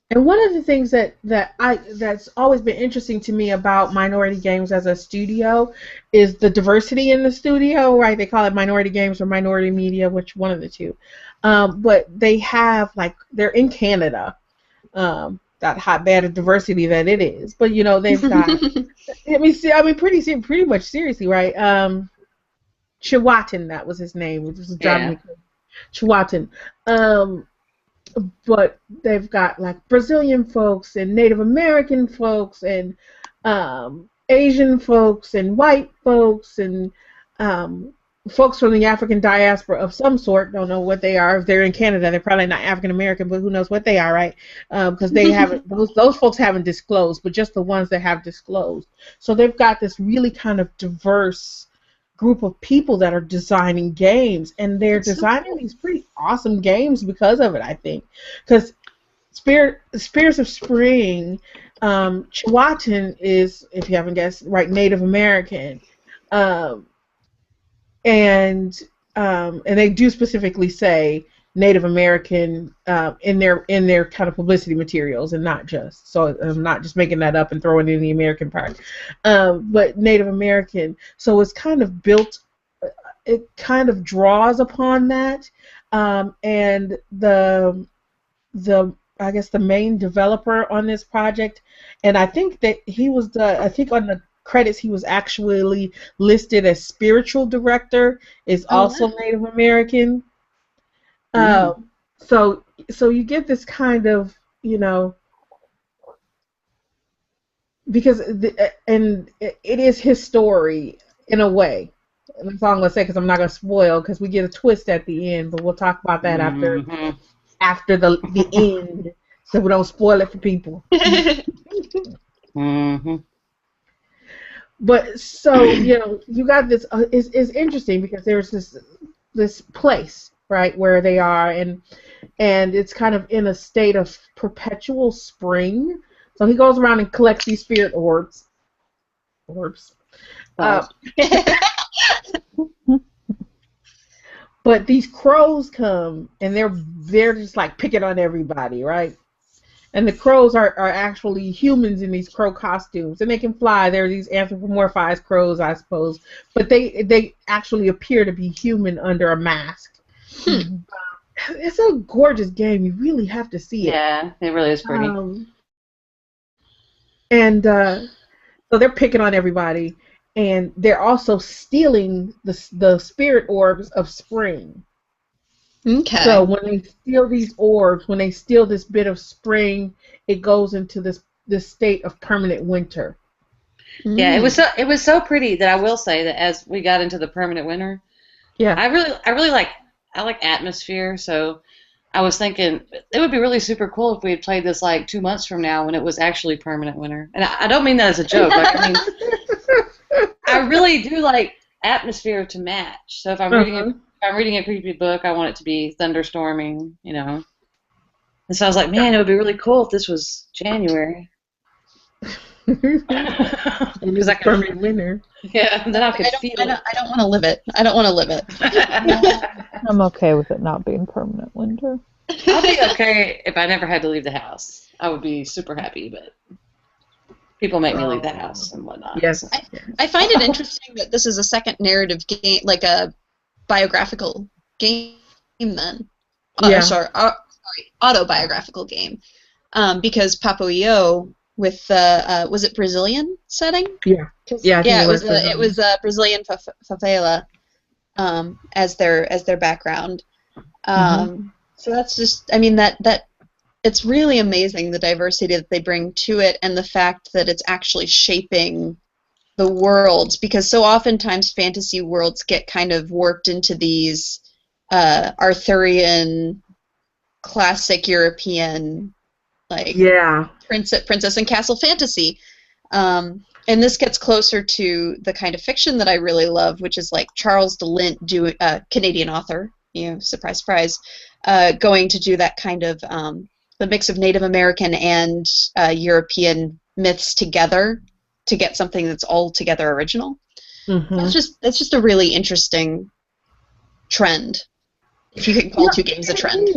And one of the things that's always been interesting to me about Minority Games as a studio is the diversity in the studio, right? They call it Minority Games or Minority Media, which one of the two. But they have, like, they're in Canada, that hotbed of diversity that it is. But they've got, pretty much seriously, right? Chihuatan, that was his name, which was driving me crazy. Chihuatan. But they've got like Brazilian folks and Native American folks and Asian folks and white folks and folks from the African diaspora of some sort. Don't know what they are. If they're in Canada, they're probably not African American, but who knows what they are, right? Because they haven't. Those folks haven't disclosed, but just the ones that have disclosed. So they've got this really kind of diverse group of people that are designing games, and they're designing these pretty awesome games because of it, I think. Because Spears of Spring Chihuahuan is, if you haven't guessed, right, Native American, um, and they do specifically say Native American in their kind of publicity materials, and not just. So I'm not just making that up and throwing in the American part, but Native American. So it's kind of built. It kind of draws upon that, and the I guess the main developer on this project, and I think that I think on the credits he was actually listed as spiritual director, is also wow. Native American. Mm. So you get this kind of, because and it is his story in a way. And that's all I'm gonna say, because I'm not gonna spoil, because we get a twist at the end, but we'll talk about that after the end, so we don't spoil it for people. Mm-hmm. But so you got this. Is interesting because there's this place, right, where they are, and it's kind of in a state of perpetual spring. So he goes around and collects these spirit orbs. Uh, but these crows come, and they're just like picking on everybody, right? And the crows are actually humans in these crow costumes, and they can fly. They're these anthropomorphized crows, I suppose, but they actually appear to be human under a mask. It's a gorgeous game. You really have to see it. Yeah, it really is pretty. And so they're picking on everybody, and they're also stealing the spirit orbs of spring. Okay. So when they steal these orbs, when they steal this bit of spring, it goes into this state of permanent winter. Yeah, it was so pretty that I will say that as we got into the permanent winter, Yeah, I really like atmosphere. So I was thinking it would be really super cool if we had played this like 2 months from now when it was actually permanent winter. And I don't mean that as a joke. Like, I mean, I really do like atmosphere to match. So if I'm reading a creepy book, I want it to be thunderstorming, And so I was like, man, it would be really cool if this was January. Because I permanent winter. Yeah, then I could feel it. I don't want to live it. I don't want to live it. I'm okay with it not being permanent winter. I'd be okay if I never had to leave the house. I would be super happy, but people make me leave the house and whatnot. Yes. I find it interesting that this is a second narrative game, like a biographical game then. Sorry, autobiographical game. Because Papo with the was it Brazilian setting? Yeah. It was a Brazilian favela as their background. So that's just, I mean, that it's really amazing the diversity that they bring to it, and the fact that it's actually shaping the worlds, because so oftentimes fantasy worlds get kind of warped into these Arthurian, classic European, like princess and castle fantasy. And this gets closer to the kind of fiction that I really love, which is like Charles DeLint, Canadian author, surprise, surprise, going to do that kind of the mix of Native American and European myths together to get something that's altogether original. That's just a really interesting trend, if you can call two games a trend.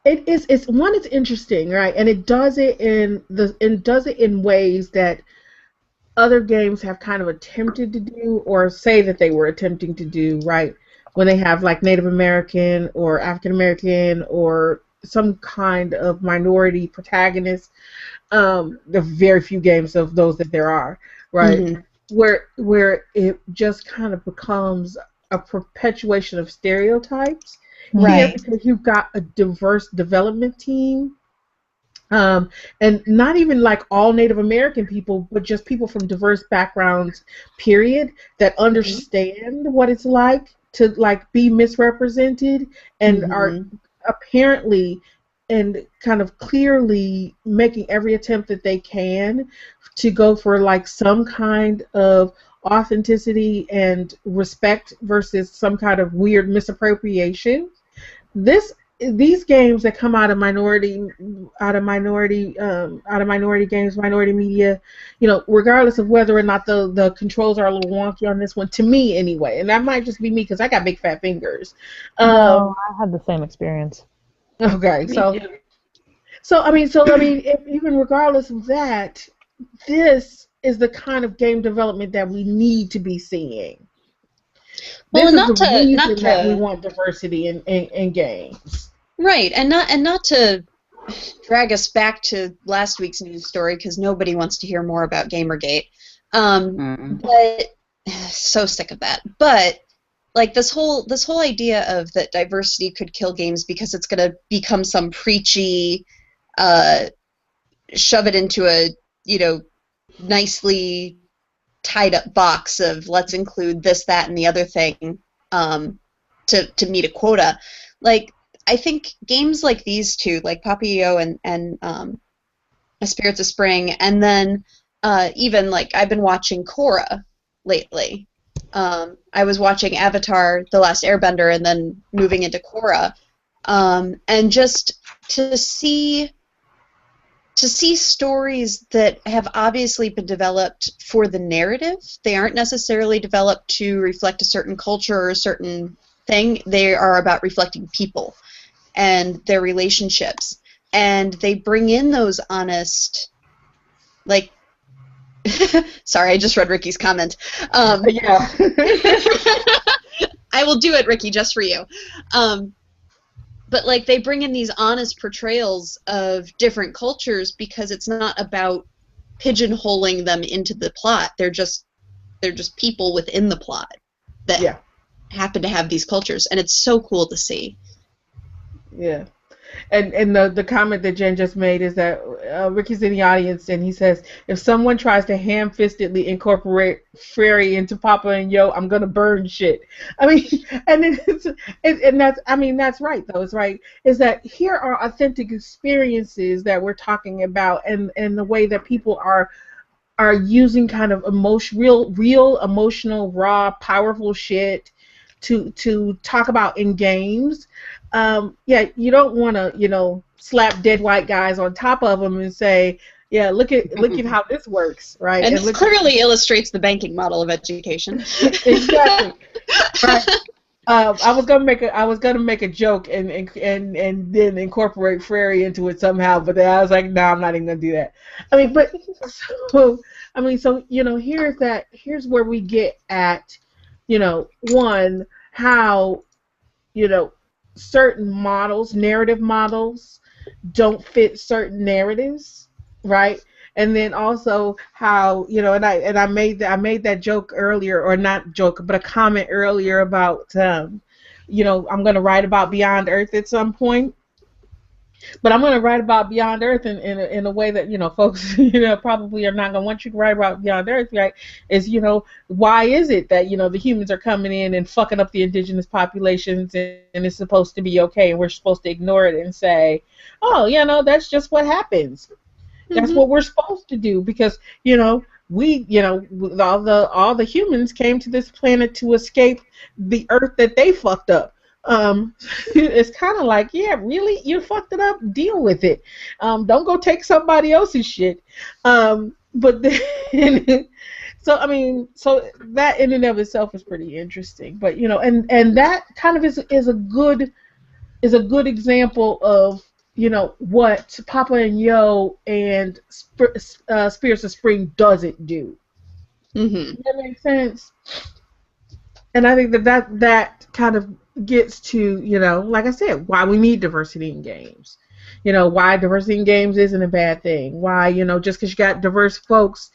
It is. It's interesting, right? And it does it in ways that other games have kind of attempted to do, or say that they were attempting to do, right? When they have like Native American or African American or some kind of minority protagonist. There are very few games of those that there are, right? Where it just kind of becomes a perpetuation of stereotypes. Right. Because you've got a diverse development team. And not even like all Native American people, but just people from diverse backgrounds, period, that understand what it's like to like be misrepresented and are apparently and kind of clearly making every attempt that they can to go for like some kind of authenticity and respect versus some kind of weird misappropriation. This these games that come out of minority games, minority media, regardless of whether or not the controls are a little wonky on this one, to me anyway, and that might just be me because I got big fat fingers. No, I had the same experience. Okay, so if, even regardless of that, this is the kind of game development that we need to be seeing. This is the reason that we want diversity in games. Right, and not to drag us back to last week's news story because nobody wants to hear more about Gamergate. But so sick of that. But like this whole idea of that diversity could kill games because it's going to become some preachy, shove it into a nicely tied up box of let's include this, that, and the other thing to meet a quota. Like, I think games like these two, like Papa-Yo and Spirits of Spring, and then even like I've been watching Korra lately. I was watching Avatar: The Last Airbender and then moving into Korra, and just to see stories that have obviously been developed for the narrative. They aren't necessarily developed to reflect a certain culture or a certain thing. They are about reflecting people and their relationships. And they bring in those honest, like, sorry, I just read Ricky's comment. Yeah. I will do it, Ricky, just for you. But like they bring in these honest portrayals of different cultures because it's not about pigeonholing them into the plot. They're just people within the plot that happen to have these cultures, and it's so cool to see. Yeah. And the comment that Jen just made is that Ricky's in the audience and he says, if someone tries to ham-fistedly incorporate Fairy into Papa and Yo, I'm gonna burn shit. I mean, and that's right though. It's right. Is that here are authentic experiences that we're talking about, and the way that people are using kind of real emotional, raw, powerful shit to talk about in games. You don't want to, slap dead white guys on top of them and say, yeah, look at how this works, right? And this clearly illustrates the banking model of education. Exactly. Right. I was gonna make a joke and then incorporate Frary into it somehow, but then I was like, no, I'm not even gonna do that. Here's where we get at, one, how, certain models, narrative models, don't fit certain narratives, right? And then also how, and I made that joke earlier, or not joke, but a comment earlier about, I'm going to write about Beyond Earth at some point. But I'm going to write about Beyond Earth in a way that, folks, probably are not going to want you to write about Beyond Earth, right? Is, why is it that, the humans are coming in and fucking up the indigenous populations and it's supposed to be okay and we're supposed to ignore it and say, oh, that's just what happens. That's what we're supposed to do because, we, all the humans came to this planet to escape the Earth that they fucked up. It's kind of like, yeah, really, you fucked it up. Deal with it. Don't go take somebody else's shit. But then, so that in and of itself is pretty interesting. But and that kind of is a good example of what Papa and Yo and Spirits of Spring doesn't do. Does that make sense? And I think that kind of gets to, like I said, why we need diversity in games. Why diversity in games isn't a bad thing. Why, just because you got diverse folks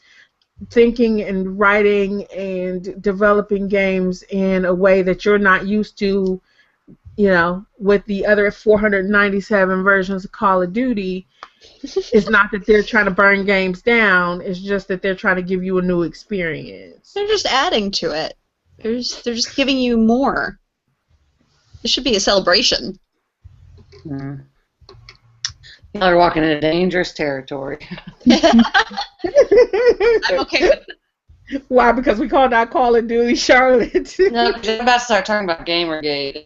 thinking and writing and developing games in a way that you're not used to, with the other 497 versions of Call of Duty, it's not that they're trying to burn games down. It's just that they're trying to give you a new experience. They're just adding to it. They're just giving you more. It should be a celebration. Y'all are walking into dangerous territory. I'm okay with it. Why? Because we not Call of Duty, Charlotte. No, I'm about to start talking about Gamergate.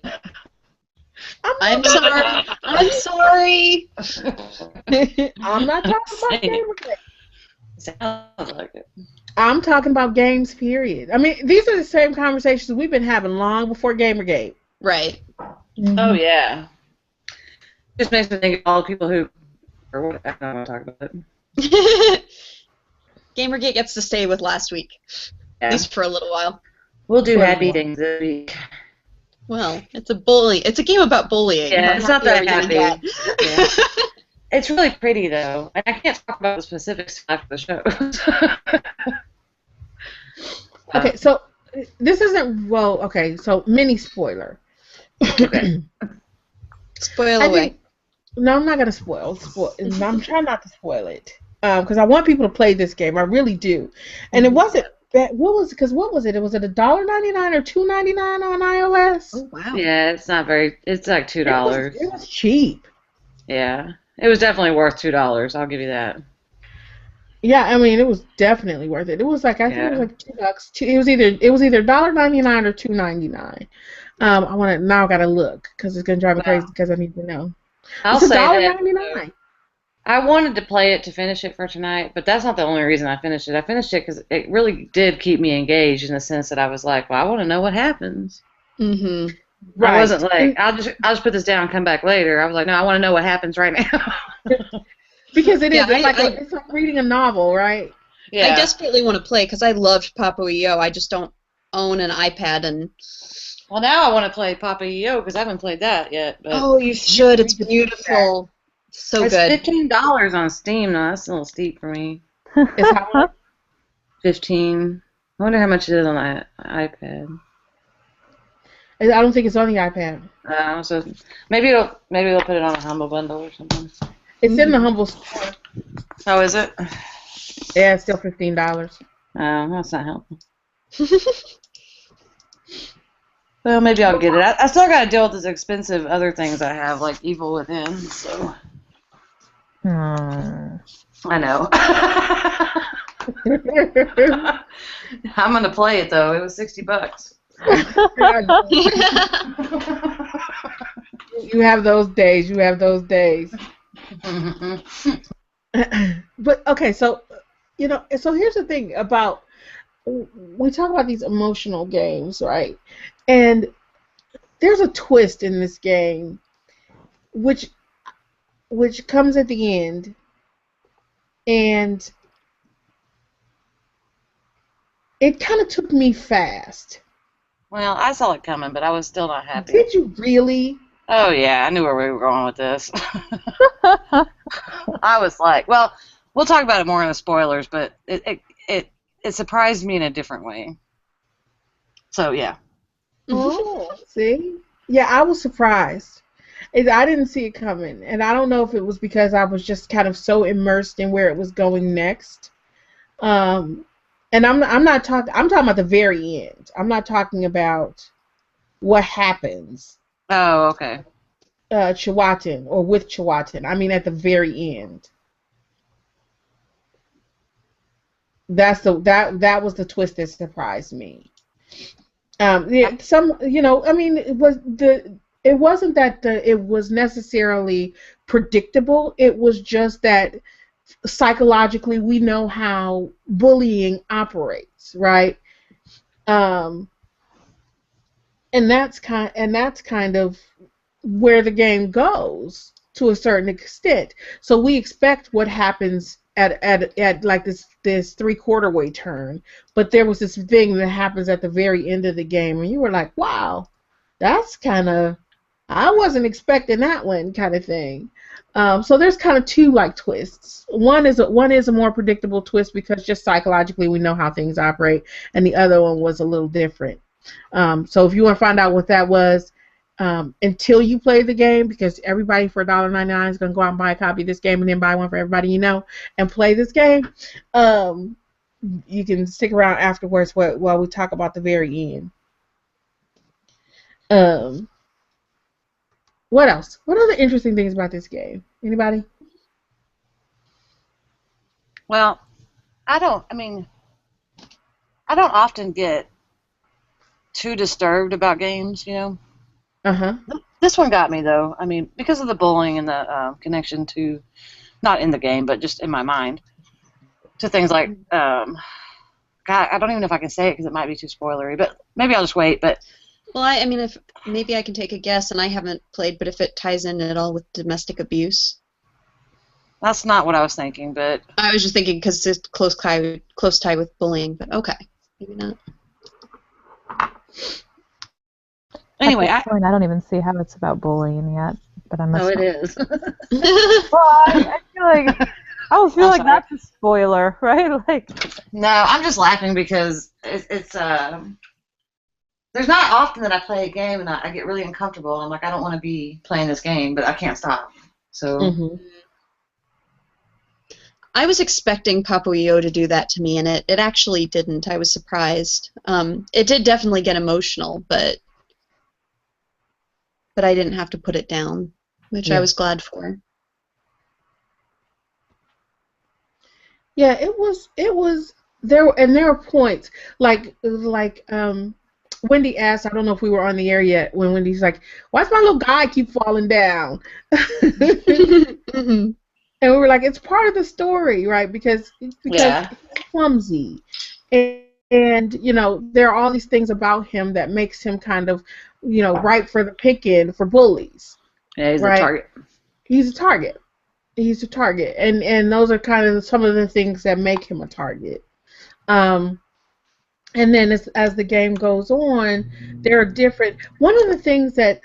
I'm sorry. I'm sorry. I'm not talking about Gamergate. Sounds like it. I'm talking about games, period. I mean, these are the same conversations we've been having long before Gamergate. Right. Oh, yeah. Just makes me think of all the people who... Or what, I don't want to talk about it. Gamergate gets to stay with last week, at least for a little while. We'll do happy things this week. Well, it's a game about bullying. Yeah, it's not that happy. Yeah. It's really pretty, though. And I can't talk about the specifics after the show. Okay, so this isn't... Well, okay, so mini spoiler. Okay. Spoil away. No, I'm not going to spoil. I'm trying not to spoil it. Because I want people to play this game. I really do. And it wasn't... What was it? Was it $1.99 or $2.99 on iOS? Oh, wow. Yeah, it's not very... It's like $2. It was cheap. Yeah. It was definitely worth $2. I'll give you that. Yeah, I mean, it was definitely worth it. It was like, I think it was like $2. It was either $1.99 or $2.99. Now I gotta look because it's gonna drive me crazy because I need to know. I'll It's say $1.99. I wanted to play it to finish it for tonight, but that's not the only reason I finished it. I finished it because it really did keep me engaged in the sense that I was like, well, I want to know what happens. Mm-hmm. Right. I wasn't like, I'll just put this down and come back later. I was like, no, I want to know what happens right now. Because it is. It's like reading a novel, right? Yeah. I desperately want to play because I loved Papa EO. I just don't own an iPad and. Well, now I want to play Papa EO because I haven't played that yet. But oh, you should. It's beautiful. So it's good. $15 on Steam. No, that's a little steep for me. It's how much? 15. I wonder how much it is on the iPad. I don't think it's on the iPad. So maybe they'll put it on a Humble Bundle or something. It's in the Humble store. Oh, is it? Yeah, it's still $15. Oh, that's not helpful. Well, maybe I'll get it. I still got to deal with these expensive other things I have, like Evil Within. So. I know. I'm gonna play it though. It was $60. You have those days. But okay, so so here's the thing about we talk about these emotional games, right? And there's a twist in this game, which comes at the end, and it kind of took me fast. Well, I saw it coming, but I was still not happy. Did you really? Oh yeah, I knew where we were going with this. I was like, well, we'll talk about it more in the spoilers, but it surprised me in a different way. So yeah. Oh, see? Yeah, I was surprised. I didn't see it coming, and I don't know if it was because I was just kind of so immersed in where it was going next. And I'm talking about the very end. I'm not talking about what happens. Oh, okay. Chiwetel, or with Chiwetel. I mean, at the very end. That was the twist that surprised me. I mean, it wasn't that it was necessarily predictable. It was just that psychologically we know how bullying operates, right? And that's kind of where the game goes to a certain extent. So we expect what happens at like this 3/4 way turn, but there was this thing that happens at the very end of the game, and you were like, wow, that's kind of, I wasn't expecting that one kind of thing. So there's kind of two like twists. One is a more predictable twist because just psychologically we know how things operate, and the other one was a little different. So if you want to find out what that was, until you play the game, because everybody for $1.99 is going to go out and buy a copy of this game and then buy one for everybody you know and play this game, you can stick around afterwards while we talk about the very end. What else? What are the interesting things about this game? Anybody? Well, I don't often get too disturbed about games, you know. Uh-huh. This one got me, though. I mean, because of the bullying and the connection to, not in the game, but just in my mind, to things like, God, I don't even know if I can say it because it might be too spoilery, but maybe I'll just wait. But Well, I mean, if maybe I can take a guess, and I haven't played, but if it ties in at all with domestic abuse. that's not what I was thinking, but... I was just thinking because it's close tie with bullying, but okay, maybe not. Anyway, At this point, I don't even see how it's about bullying yet, but I'm. Oh, it is. Well, I feel like I almost feel like that's a spoiler, right? Like. No, I'm just laughing because it's there's not often that I play a game and I get really uncomfortable. I'm like, I don't want to be playing this game, but I can't stop. So. Mm-hmm. I was expecting Papuyo to do that to me, and it actually didn't. I was surprised. It did definitely get emotional, but I didn't have to put it down, which I was glad for. Yeah, it was there, and there are points like Wendy asked. I don't know if we were on the air yet when Wendy's like, "Why's my little guy keep falling down?" Mm-hmm. And we were like, it's part of the story, right? Because he's clumsy. And, you know, there are all these things about him that makes him kind of, you know, ripe for the picking for bullies. Yeah, he's right? a target. He's a target. He's a target. And those are kind of some of the things that make him a target. And then as the game goes on, there are different. One of the things that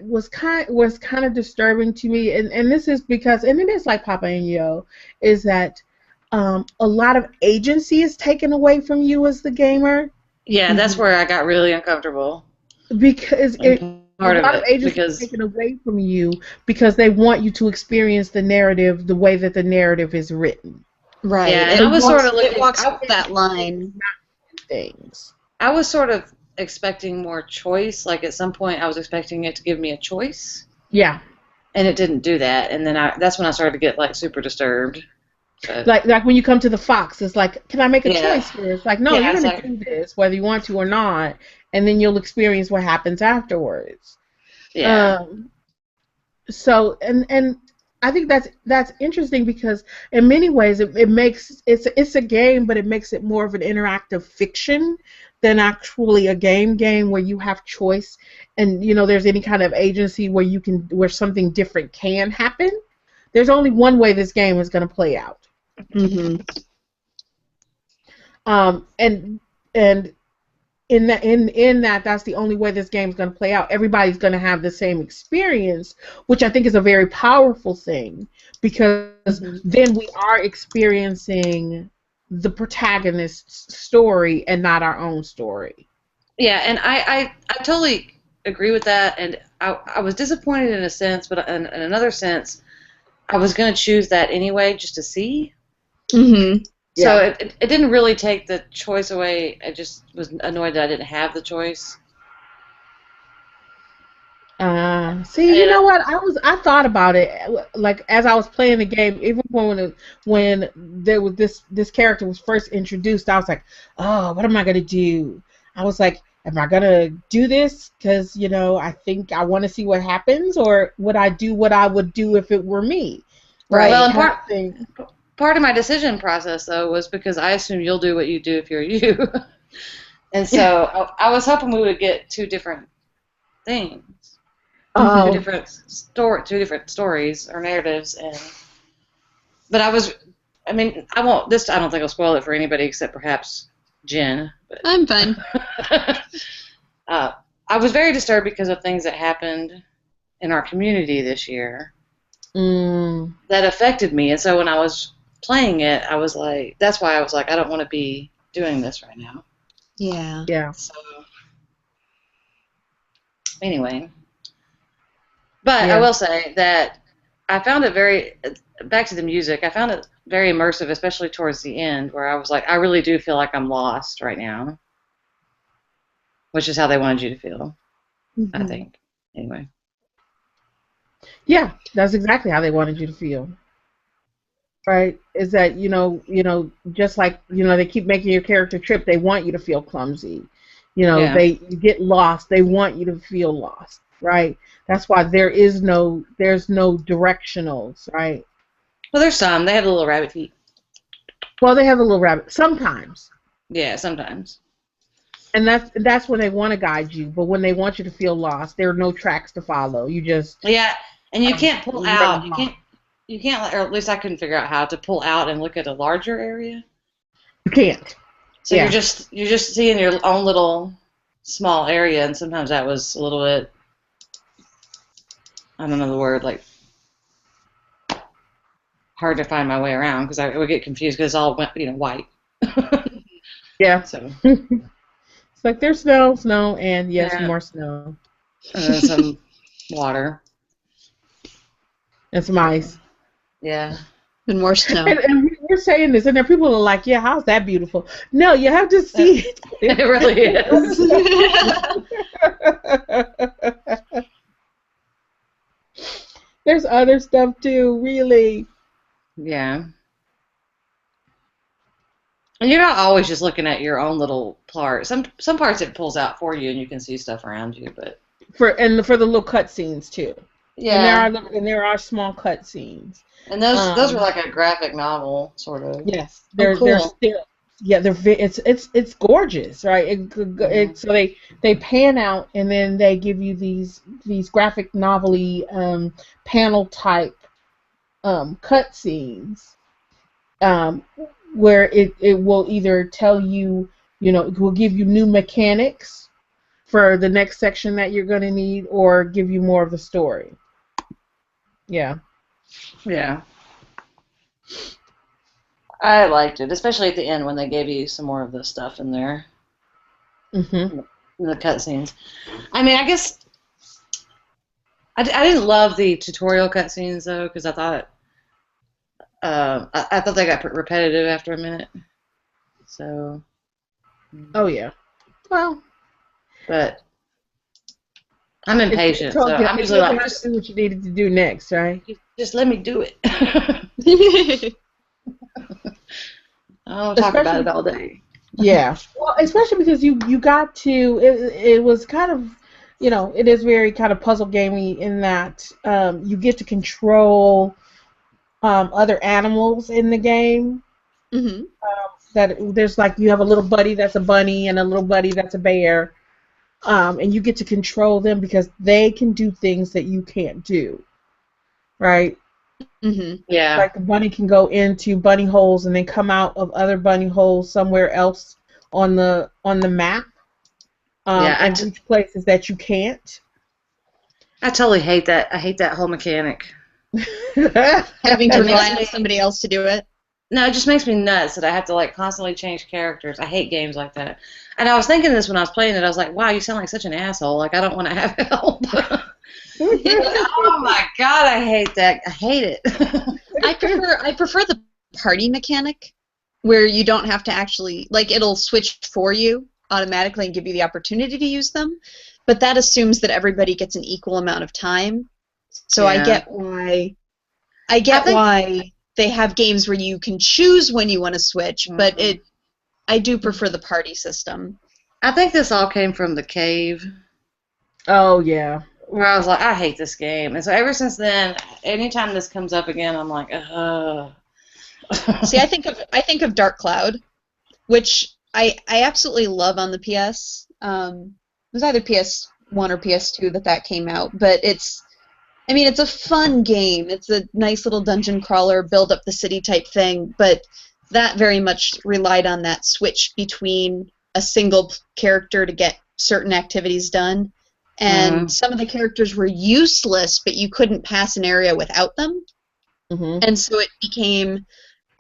was kind of disturbing to me, and this is because, and it is like Papa and Yo, is that a lot of agency is taken away from you as the gamer. Yeah, that's where I got really uncomfortable. Because a lot of agency is taken away from you because they want you to experience the narrative the way that the narrative is written. Right. Yeah, and I was sort of looking. It walks up that line. Things. I was sort of expecting more choice. Like at some point, I was expecting it to give me a choice. Yeah. And it didn't do that. And then that's when I started to get like super disturbed. But, like when you come to the Fox, it's like, can I make a choice here? It's like, no, you're gonna do this whether you want to or not, and then you'll experience what happens afterwards. Yeah. So and I think that's interesting because in many ways it makes it's a game, but it makes it more of an interactive fiction than actually a game where you have choice and you know there's any kind of agency where something different can happen. There's only one way this game is going to play out. Mm-hmm. And in that that's the only way this game's going to play out. Everybody's going to have the same experience, which I think is a very powerful thing because then we are experiencing the protagonist's story and not our own story. Yeah, and I totally agree with that, and I was disappointed in a sense, but in another sense, I was going to choose that anyway just to see. Mm-hmm. So it didn't really take the choice away. I just was annoyed that I didn't have the choice. See, you know what? I thought about it like as I was playing the game. Even when there was this character was first introduced, I was like, oh, what am I gonna do? I was like, am I gonna do this because you know I think I want to see what happens, or would I do what I would do if it were me? Right. Well, part of my decision process, though, was because I assume you'll do what you do if you're you. And so I was hoping we would get two different things. Two different stories or narratives. But I don't think I'll spoil it for anybody except perhaps Jen. But, I'm fine. I was very disturbed because of things that happened in our community this year that affected me. And so when I was playing it, I was like, that's why I was like, I don't want to be doing this right now. Yeah. Yeah. So, anyway. But I will say that I found it back to the music, I found it very immersive, especially towards the end, where I was like, I really do feel like I'm lost right now. Which is how they wanted you to feel, I think. Anyway. Yeah, that's exactly how they wanted you to feel. Right? Is that you know, just like they keep making your character trip, they want you to feel clumsy. You get lost, they want you to feel lost. right? That's why there's no directionals, right? Well, there's some. They have the little rabbit feet. Well, they have a little rabbit sometimes. Yeah, sometimes. And that's when they want to guide you, but when they want you to feel lost, there are no tracks to follow. You just Yeah, and you can't pull out. run along. You can't, or at least I couldn't figure out how to pull out and look at a larger area. You can't. So Yeah. you're just seeing your own little small area, and sometimes that was a little bit, I don't know the word, like hard to find my way around because I would get confused because it's all white. Yeah. So It's like there's snow, and yes, Yeah. more snow. and then some water. And some ice. Yeah. And more snow. And we're saying this, and then people are like, yeah, how's that beautiful? No, you have to see it. It really is. There's other stuff too, really. Yeah. And you're not always just looking at your own little part. Some parts it pulls out for you, and you can see stuff around you. But For the little cutscenes too. yeah, And there are small cutscenes. and those are like a graphic novel sort of. Yes, cool. they're still. Yeah, it's gorgeous, right? So they pan out, and then they give you these graphic novel-y panel type cutscenes, where it will either tell you, it will give you new mechanics for the next section that you're going to need, or give you more of the story. Yeah. Yeah. I liked it, especially at the end when they gave you some more of the stuff in there, Mhm. in the cutscenes. I mean, I guess I didn't love the tutorial cutscenes though, because I thought I thought they got repetitive after a minute. So, Oh yeah. Well, but I'm impatient, so I'm you usually like, have to do what you needed to do next, right? just let me do it. I don't talk about it all day. Yeah. Well, especially because you got to. It was kind of, it is very kind of puzzle gamey in that you get to control other animals in the game. hmm That there's like you have a little buddy that's a bunny and a little buddy that's a bear, and you get to control them because they can do things that you can't do, right? hmm Yeah. Like the bunny can go into bunny holes and then come out of other bunny holes somewhere else on the map. Yeah, And reach places that you can't. I totally hate that. I hate that whole mechanic. Having to And rely it's- on somebody else to do it. No, it just makes me nuts that I have to like constantly change characters. I hate games like that. And I was thinking this when I was playing it. I was like, wow, you sound like such an asshole. Like I don't want to have help. Oh my god, I hate that. I hate it. I prefer the party mechanic where you don't have to actually, like, it'll switch for you automatically and give you the opportunity to use them, but that assumes that everybody gets an equal amount of time. So Yeah. I get why they have games where you can choose when you want to switch, but I do prefer the party system. I think this all came from the cave, Oh yeah. where I was like, I hate this game. And so ever since then, anytime this comes up again, I'm like, ugh. See, I think of Dark Cloud, which I absolutely love on the PS. It was either PS1 or PS2 that came out, but it's a fun game. It's a nice little dungeon crawler, build up the city type thing, but that very much relied on that switch between a single character to get certain activities done, and some of the characters were useless, but you couldn't pass an area without them, and so it became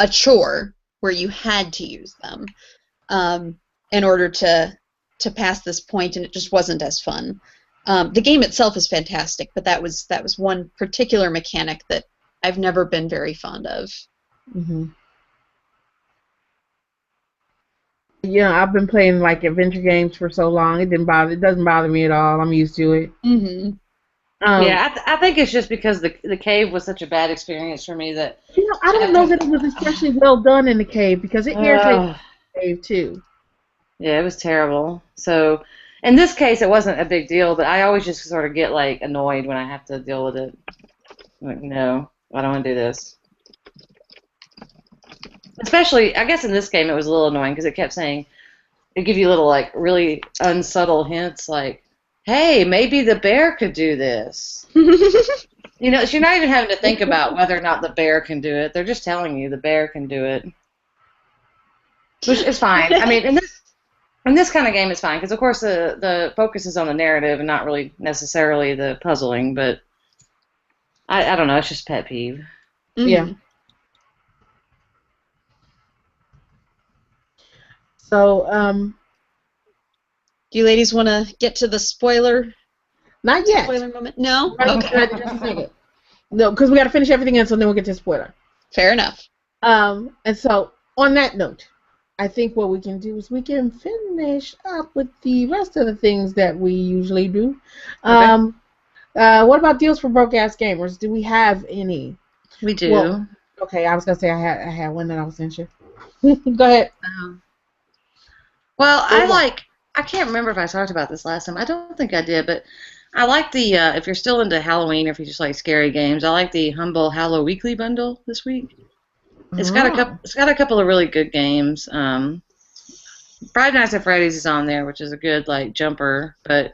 a chore where you had to use them in order to pass this point, and it just wasn't as fun. The game itself is fantastic, but that was one particular mechanic that I've never been very fond of. I've been playing like adventure games for so long. It doesn't bother me at all. I'm used to it. Yeah, I think it's just because the cave was such a bad experience for me that. I don't know that it was especially well done in the cave because it irritated the cave too. Yeah, it was terrible. So, In this case, it wasn't a big deal, but I always just sort of get like annoyed when I have to deal with it. Like, no, I don't want to do this. Especially, I guess in this game it was a little annoying because it kept saying, it give you little like really unsubtle hints like, hey, maybe the bear could do this. You know, so you're not even having to think about whether or not the bear can do it. They're just telling you the bear can do it, which is fine. I mean, in this kind of game, it's fine because, of course, the focus is on the narrative and not really necessarily the puzzling. But I don't know. It's just pet peeve. Yeah. So, do you ladies want to get to the spoiler? Not yet. Spoiler moment? No? Okay. Just a second. No, because we got to finish everything else, and then we'll get to spoiler. Fair enough. And so, on that note, I think what we can do is we can finish up with the rest of the things that we usually do. Okay. What about deals for broke-ass gamers? Do we have any? We do. Well, okay, I was going to say I had one that I was interested in. Go ahead. Well, I can't remember if I talked about this last time. I don't think I did, but I like the, if you're still into Halloween or if you just like scary games, I like the Humble Hallow Weekly bundle this week. It's got a couple of really good games. Friday Nights at Freddy's is on there, which is a good like jumper, but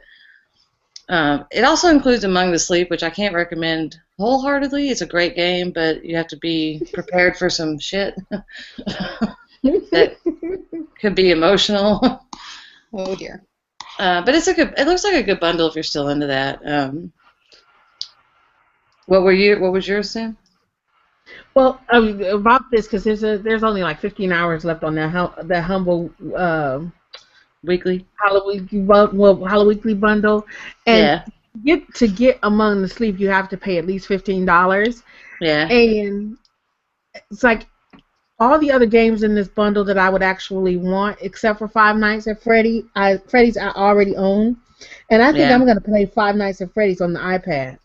it also includes Among the Sleep, which I can't recommend wholeheartedly. It's a great game, but you have to be prepared for some shit that could be emotional. Oh dear. But it looks like a good bundle if you're still into that. What was yours, Sam? Well, about this, because there's only like 15 hours left on that Humble Weekly? Halloween Weekly bundle. And to get Among the Sleep, you have to pay at least $15. Yeah. And it's like all the other games in this bundle that I would actually want, except for Five Nights at Freddy's, I already own. And I think I'm going to play Five Nights at Freddy's on the iPad.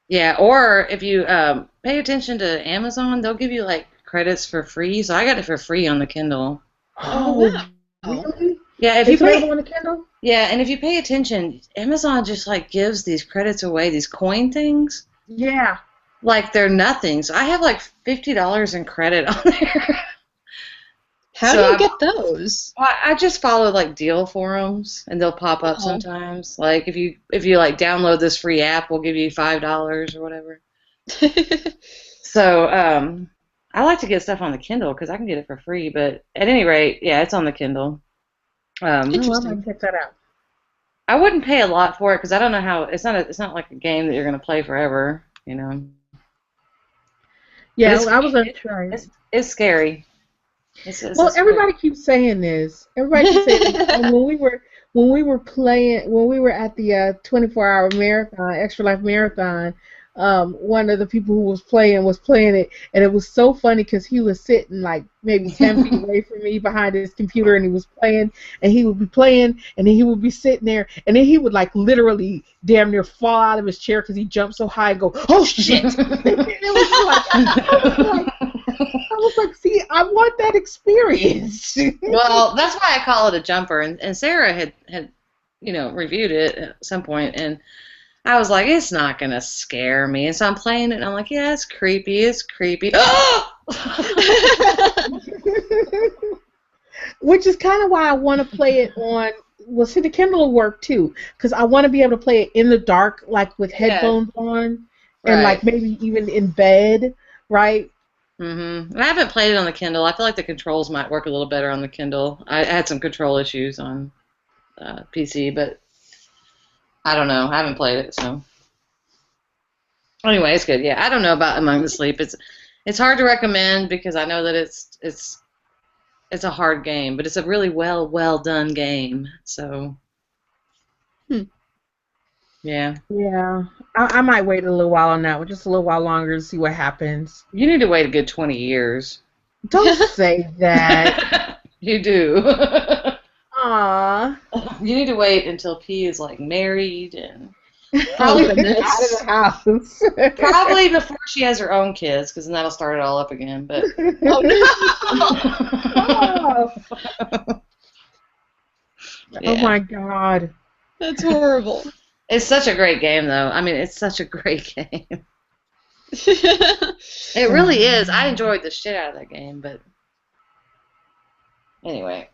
Yeah, or if you pay attention to Amazon, they'll give you like credits for free. So I got it for free on the Kindle. Oh, really? Yeah, if you pay on the Kindle. Yeah, and if you pay attention, Amazon just like gives these credits away, these coin things. Yeah. Like they're nothing. So I have like $50 in credit on there. How do you get those? Well, I just follow like deal forums, and they'll pop up sometimes. Like if you like download this free app, we'll give you $5 or whatever. So I like to get stuff on the Kindle because I can get it for free. But at any rate, yeah, it's on the Kindle. Interesting. I'm gonna check that out. I wouldn't pay a lot for it because I don't know how. It's not like a game that you're gonna play forever, you know. Yeah, I was gonna try. It's scary. Well, everybody keeps saying this. Everybody keeps saying this. And when we were at the 24-hour marathon, Extra Life Marathon, one of the people who was playing it, and it was so funny because he was sitting like maybe 10 feet away from me behind his computer, and he was playing, and he would be playing, and then he would be sitting there, and then he would like literally damn near fall out of his chair because he jumped so high and go, oh shit! I was like, see, I want that experience. Well, that's why I call it a jumper, and Sarah had reviewed it at some point, and I was like, it's not going to scare me. And so I'm playing it, and I'm like, yeah, it's creepy. Oh! Which is kind of why I want to play it on, well, see, the Kindle will work, too, because I want to be able to play it in the dark, like with headphones on, and like maybe even in bed, right? Mm-hmm. I haven't played it on the Kindle. I feel like the controls might work a little better on the Kindle. I had some control issues on PC, but I don't know. I haven't played it, so anyway, it's good. Yeah, I don't know about Among the Sleep. It's hard to recommend because I know that it's a hard game, but it's a really well done game. So yeah. Yeah, I might wait a little while on that one, just a little while longer to see what happens. You need to wait a good 20 years. Don't say that. You do. Aww. You need to wait until P is like married and probably out of the house. Probably before she has her own kids, because then that'll start it all up again. But oh no. Oh Yeah. my God. That's horrible. It's such a great game, though. I mean, it's such a great game. It really is. I enjoyed the shit out of that game, but anyway.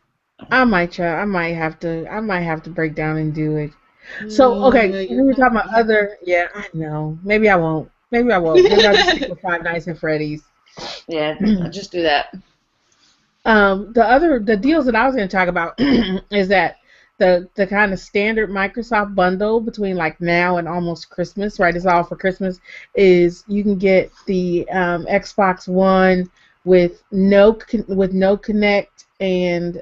I might try. I might have to break down and do it. So okay, we were talking about other. Yeah, I know. Maybe I won't. Maybe I won't. Maybe I'll just stick with Five Nights at Freddy's. Yeah, I'll just do that. The deals that I was going to talk about is that the kind of standard Microsoft bundle between like now and almost Christmas, right? It's all for Christmas. Is you can get the Xbox One with no Connect and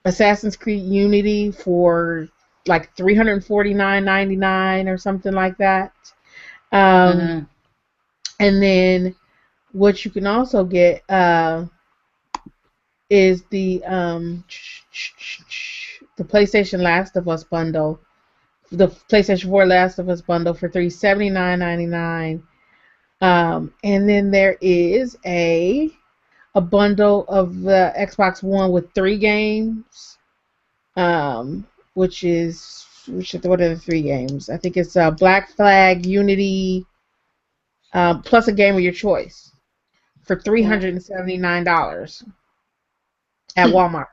Assassin's Creed Unity for like $349.99 or something like that. Mm-hmm. And then what you can also get is the PlayStation Last of Us bundle, the PlayStation 4 Last of Us bundle for $379.99. And then there is a bundle of the Xbox One with 3 games, which what are the 3 games? I think it's Black Flag, Unity, plus a game of your choice for $379 at Walmart.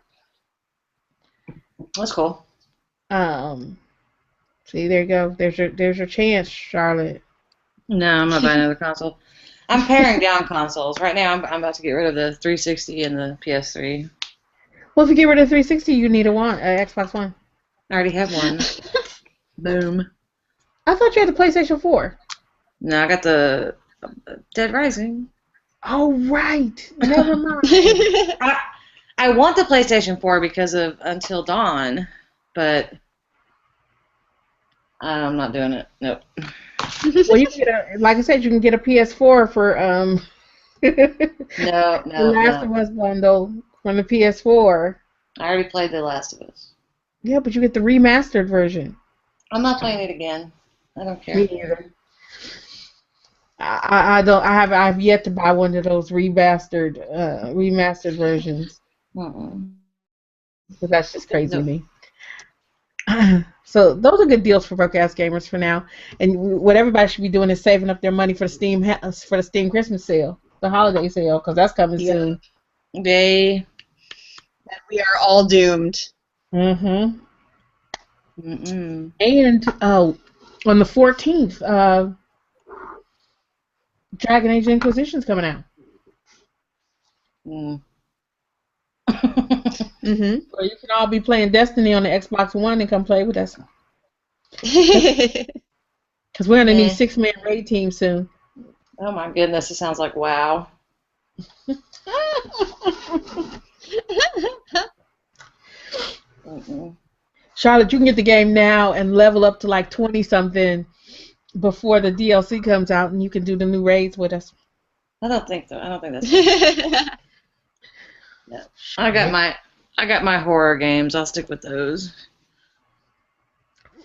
That's cool. See, there you go. There's your chance, Charlotte. No, I'm not buying another console. I'm paring down consoles. Right now, I'm about to get rid of the 360 and the PS3. Well, if you get rid of 360, you need a Xbox One. I already have one. Boom. I thought you had the PlayStation 4. No, I got the Dead Rising. Oh, right. Never mind. I want the PlayStation 4 because of Until Dawn, but I'm not doing it. Nope. Well, you can get like I said, you can get a PS4 for No, the Last of Us bundle from the PS4. I already played The Last of Us. Yeah, but you get the remastered version. I'm not playing it again. I don't care. Me either. I don't. I've yet to buy one of those remastered versions. But that's just crazy to me. So those are good deals for broke-ass gamers for now. And what everybody should be doing is saving up their money for the Steam Christmas sale, the holiday sale, because that's coming soon. Yay. We are all doomed. Mm-hmm. And on the 14th, Dragon Age Inquisition's coming out. So you can all be playing Destiny on the Xbox One and come play with us. Because we're going to need 6-man raid team soon. Oh my goodness, it sounds like WoW. Charlotte, you can get the game now and level up to like 20-something before the DLC comes out, and you can do the new raids with us. I don't think so. I don't think that's no. I got my horror games. I'll stick with those.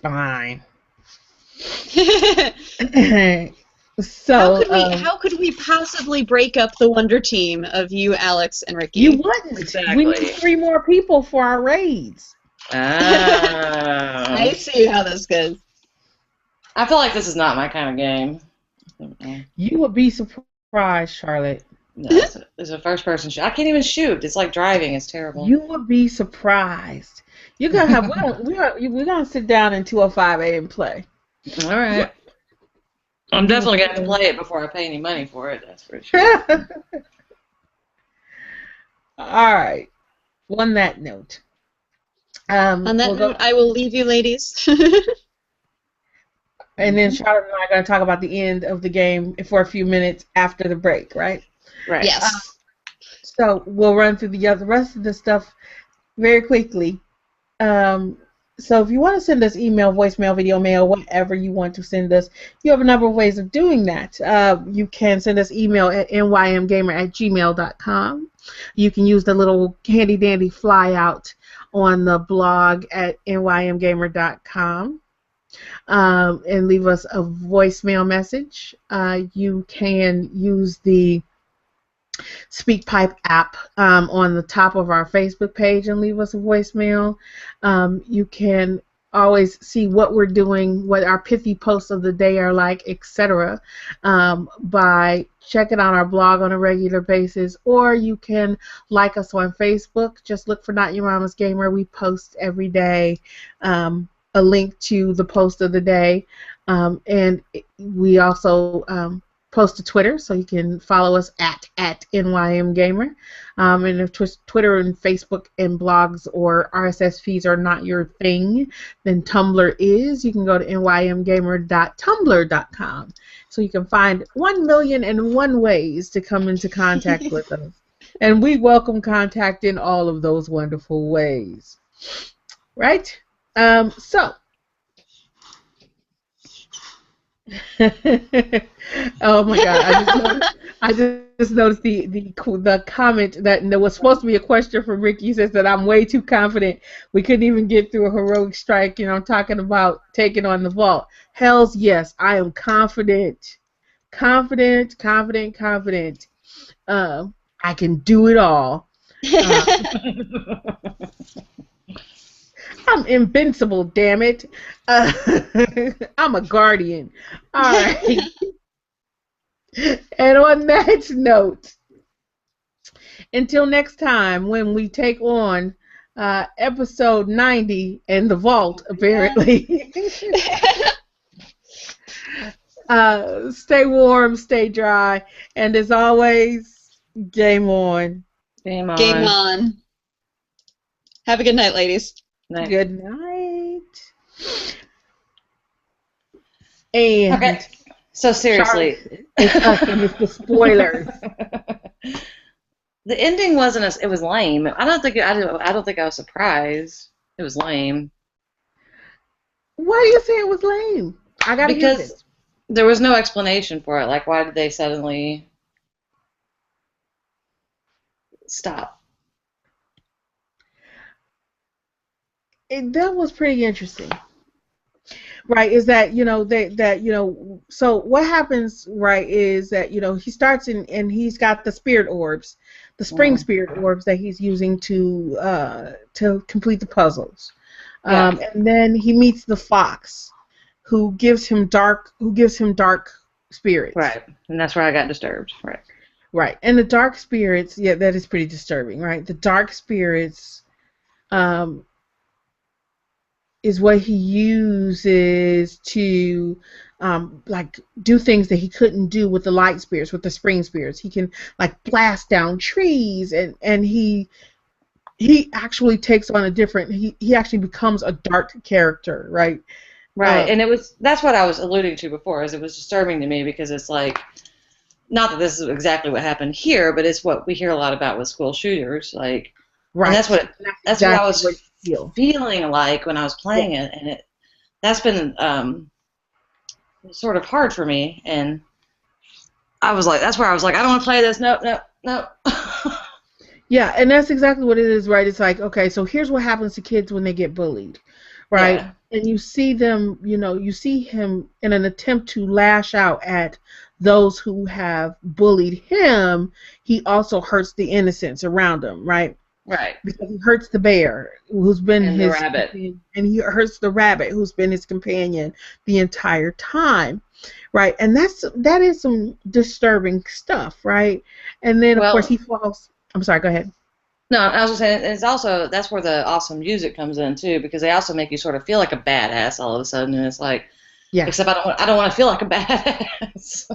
Fine. So how could we possibly break up the Wonder Team of you, Alex, and Ricky? You wouldn't. Exactly. We need 3 more people for our raids. I see how this goes. I feel like this is not my kind of game. You would be surprised, Charlotte. No, it's a first-person shoot. I can't even shoot. It's like driving. It's terrible. You would be surprised. You're gonna have we're gonna sit down in 205A and play. All right. I'm definitely gonna have to play it before I pay any money for it. That's for sure. All right. On that note. On that note, I will leave you, ladies. And then Charlotte and I are going to talk about the end of the game for a few minutes after the break, right? Right. Yes. So we'll run through the rest of the stuff very quickly. So if you want to send us email, voicemail, video mail, whatever you want to send us, you have a number of ways of doing that. You can send us email at nymgamer@gmail.com. You can use the little handy-dandy flyout on the blog at nymgamer.com. And leave us a voicemail message. You can use the SpeakPipe app on the top of our Facebook page and leave us a voicemail. You can always see what we're doing, what our pithy posts of the day are like, etc., by checking out our blog on a regular basis, or you can like us on Facebook. Just look for Not Your Mama's Gamer. We post every day a link to the post of the day, and we also post to Twitter, so you can follow us at NYMGamer. And if Twitter and Facebook and blogs or RSS feeds are not your thing, then Tumblr is. You can go to nymgamer.tumblr.com. So you can find 1,000,001 ways to come into contact with us. And we welcome contact in all of those wonderful ways. Right? So. Oh my God! I just noticed the comment that there was supposed to be a question from Ricky. He says that I'm way too confident. We couldn't even get through a heroic strike. You know, I'm talking about taking on the vault. Hells yes, I am confident. Confident. I can do it all. I'm invincible, damn it. I'm a guardian. All right. And on that note, until next time when we take on episode 90 in the vault, apparently. Stay warm, stay dry, and as always, game on. Game on. Game on. Have a good night, ladies. Night. Good night. And okay. So seriously, it's us and it's the spoilers. The ending wasn't. It was lame. I don't think I was surprised. It was lame. Why do you say it was lame? I gotta hear this. Because there was no explanation for it. Like, why did they suddenly stop? That was pretty interesting. Right, is that, so what happens, right, is that, he starts and he's got the spirit orbs, the spring spirit orbs that he's using to complete the puzzles. Yeah. And then he meets the fox who gives him dark spirits. Right. And that's where I got disturbed. Right. Right. And the dark spirits, yeah, that is pretty disturbing, right? The dark spirits is what he uses to do things that he couldn't do with the light spirits, with the spring spirits. He can blast down trees, and he actually takes on a different. He actually becomes a dark character, right? Right, and that's what I was alluding to before. Is it was disturbing to me because it's like, not that this is exactly what happened here, but it's what we hear a lot about with school shooters, like. Right. And that's exactly what I was feeling like when I was playing it, and that's been sort of hard for me, and that's where I was like, I don't want to play this. No. Yeah, and that's exactly what it is, right? It's like, okay, so here's what happens to kids when they get bullied, right? Yeah. And you see them, you see him in an attempt to lash out at those who have bullied him. He also hurts the innocents around him, right? Right. Because he hurts the bear, who's been and his the rabbit. Companion, and he hurts the rabbit, who's been his companion the entire time, right? And that is some disturbing stuff, right? And then of course he falls. I'm sorry. Go ahead. No, I was just saying it's also that's where the awesome music comes in too, because they also make you sort of feel like a badass all of a sudden, and it's like, yeah. Except I don't want to feel like a badass.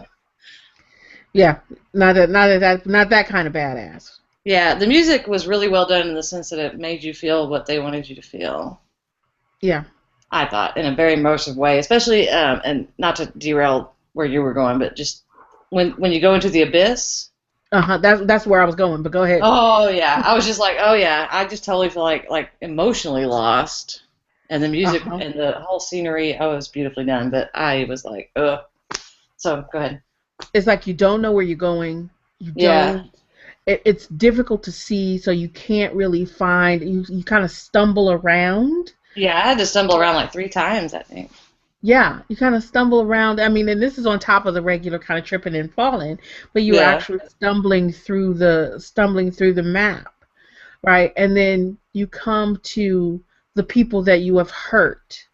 Yeah, not that kind of badass. Yeah, the music was really well done in the sense that it made you feel what they wanted you to feel. Yeah. I thought, in a very immersive way, especially, and not to derail where you were going, but just when you go into the abyss. That's where I was going, but go ahead. Oh, yeah. I was just like, oh, yeah. I just totally feel like emotionally lost. And the music and the whole scenery, it was beautifully done, but I was like, ugh. So, go ahead. It's like you don't know where you're going. You don't. Yeah. It's difficult to see, so you can't really find. You kind of stumble around. Yeah, I had to stumble around like 3 times, I think. Yeah, you kind of stumble around. I mean, and this is on top of the regular kind of tripping and falling, but you're Yeah. actually stumbling through the map, right? And then you come to the people that you have hurt,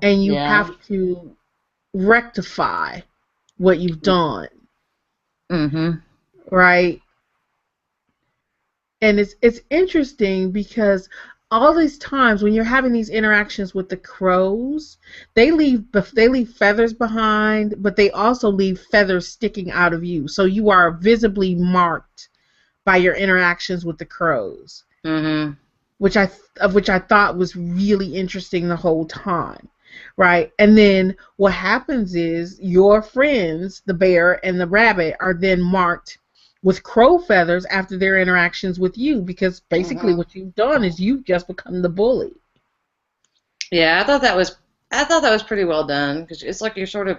and you Yeah. have to rectify what you've done, Mm-hmm. right? And it's interesting because all these times when you're having these interactions with the crows, they leave feathers behind, but they also leave feathers sticking out of you. So you are visibly marked by your interactions with the crows, Mm-hmm. which I thought was really interesting the whole time. Right? And then what happens is your friends, the bear and the rabbit, are then marked with crow feathers after their interactions with you, because basically Mm-hmm. what you've done is you've just become the bully. Yeah, I thought that was pretty well done because it's like you're sort of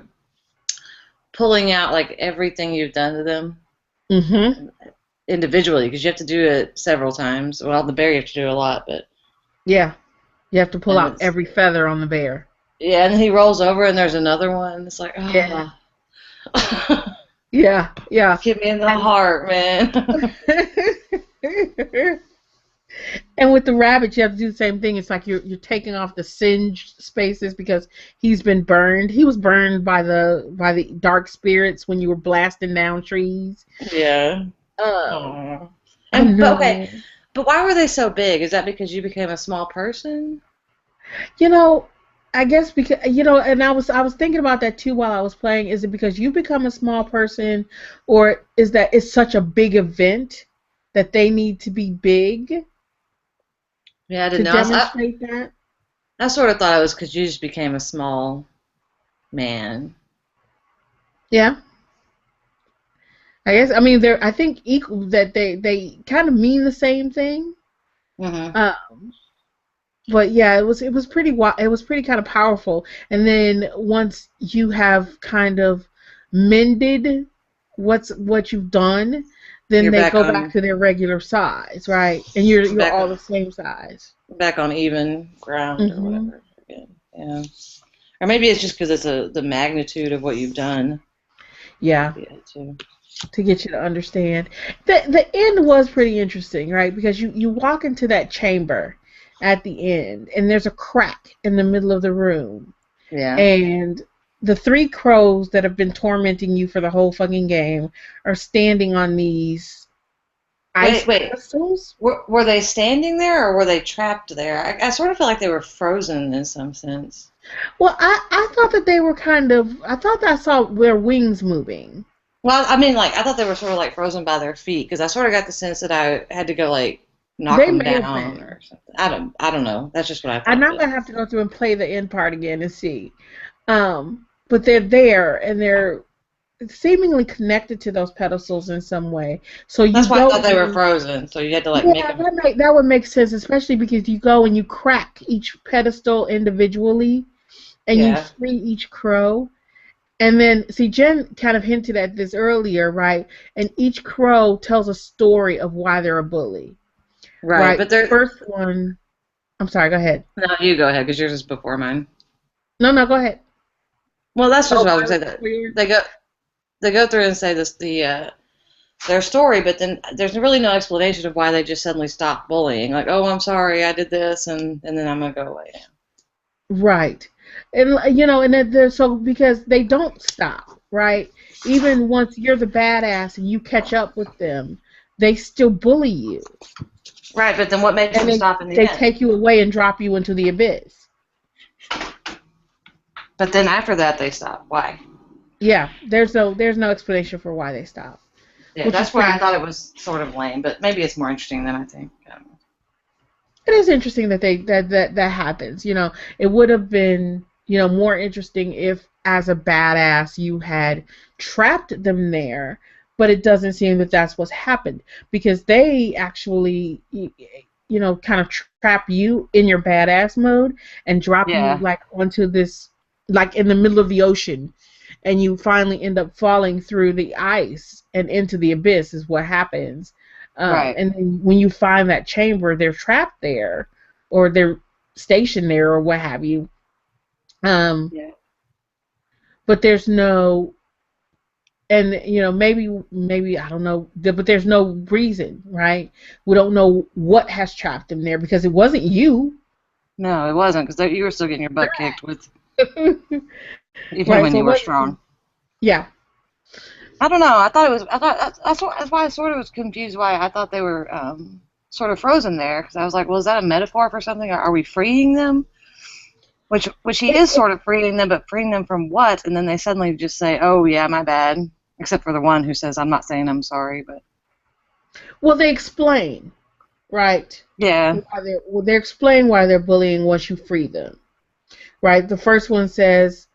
pulling out like everything you've done to them Mm-hmm. individually because you have to do it several times. Well, the bear you have to do a lot, but Yeah. You have to pull and out it's every feather on the bear. yeah, and he rolls over and there's another one. It's like, Yeah. oh, Yeah. Yeah. get me in the And heart, man. and with the rabbit, you have to do the same thing. It's like you're taking off the singed spaces because he's been burned. He was burned by the dark spirits when you were blasting down trees. Yeah. Um, Oh. I And but okay, know. but why were they so big? Is that because you became a small person? You know, I guess because and I was thinking about that too while I was playing. Is it because you become a small person, or is that it's such a big event that they need to be big Yeah, I to didn't know. demonstrate that? I sort of thought it was because you just became a small man. Yeah. I guess I mean they're I think equal that they kind of mean the same thing. Hmm. Um, but yeah, it was pretty it was pretty kind of powerful. And then once you have kind of mended what you've done, then You're they go back to their regular size, right? And you're back all on the same size. back on even ground or Hmm. whatever again. Yeah. Or maybe it's just because it's the magnitude of what you've done. Yeah, Yeah, too. to get you to understand. The end was pretty interesting, right? Because you walk into that chamber at the end, and there's a crack in the middle of the room, Yeah. and the three crows that have been tormenting you for the whole fucking game are standing on these ice Wait. pedestals. Were they standing there or were they trapped there? I sort of feel like they were frozen in some sense. Well, I thought that they were I thought that I saw their wings moving. Well, I mean, like I thought they were sort of like frozen by their feet because I sort of got the sense that I had to go like knock They them may have down been. or something. I don't know. That's just what I I'm thought. not But gonna have to go through and play the end part again and see. But they're there and they're seemingly connected to those pedestals in some way. So you that's why I go thought they were in. frozen. So you had to like make Yeah, them. that would make sense, especially because you go and you crack each pedestal individually, and you Yeah. free each crow. And then, see, Jen kind of hinted at this earlier, right? And each crow tells a story of why they're a bully, Right. right? But The they're first one, I'm sorry, go ahead. no. You go ahead because yours is before mine. No, no, go ahead. Well, that's just Oh, what I was mine was gonna say. That before yours? they go through and say their story, but then there's really no explanation of why they just suddenly stop bullying. Like, oh, I'm sorry, I did this, and then I'm gonna go away. Right. And and so because they don't stop, right? Even once you're the badass and you catch up with them, they still bully you. Right, but then what makes And them stop in the they end? take you away and drop you into the abyss. But then after that, they stop. Why? Yeah, there's no explanation for why they stop, Yeah, which is that's where I pretty. thought it was sort of lame, but maybe it's more interesting than I think. I don't know. It is interesting that that happens. It would have been more interesting if, as a badass, you had trapped them there, but it doesn't seem that that's what's happened because they actually kind of trap you in your badass mode and drop you Yeah, like onto this, like in the middle of the ocean, and you finally end up falling through the ice and into the abyss is what happens. right. And then when you find that chamber, they're trapped there, or they're stationed there, or what have you. Yeah. But there's no, and maybe I don't know, but there's no reason, right? We don't know what has trapped him there because it wasn't you. No, it wasn't, because you were still getting your butt kicked with even Right, when so you it were wasn't. strong. Yeah. I don't know. I thought it was. I thought that's why I sort of was confused. Why I thought they were sort of frozen there, because I was like, well, is that a metaphor for something? Are we freeing them? Which he is sort of freeing them, but freeing them from what? And then they suddenly just say, "Oh yeah, my bad." Except for the one who says, "I'm not saying I'm sorry," but Well, they explain, right? yeah, They're explaining why they're bullying once you free them, right? The first one says,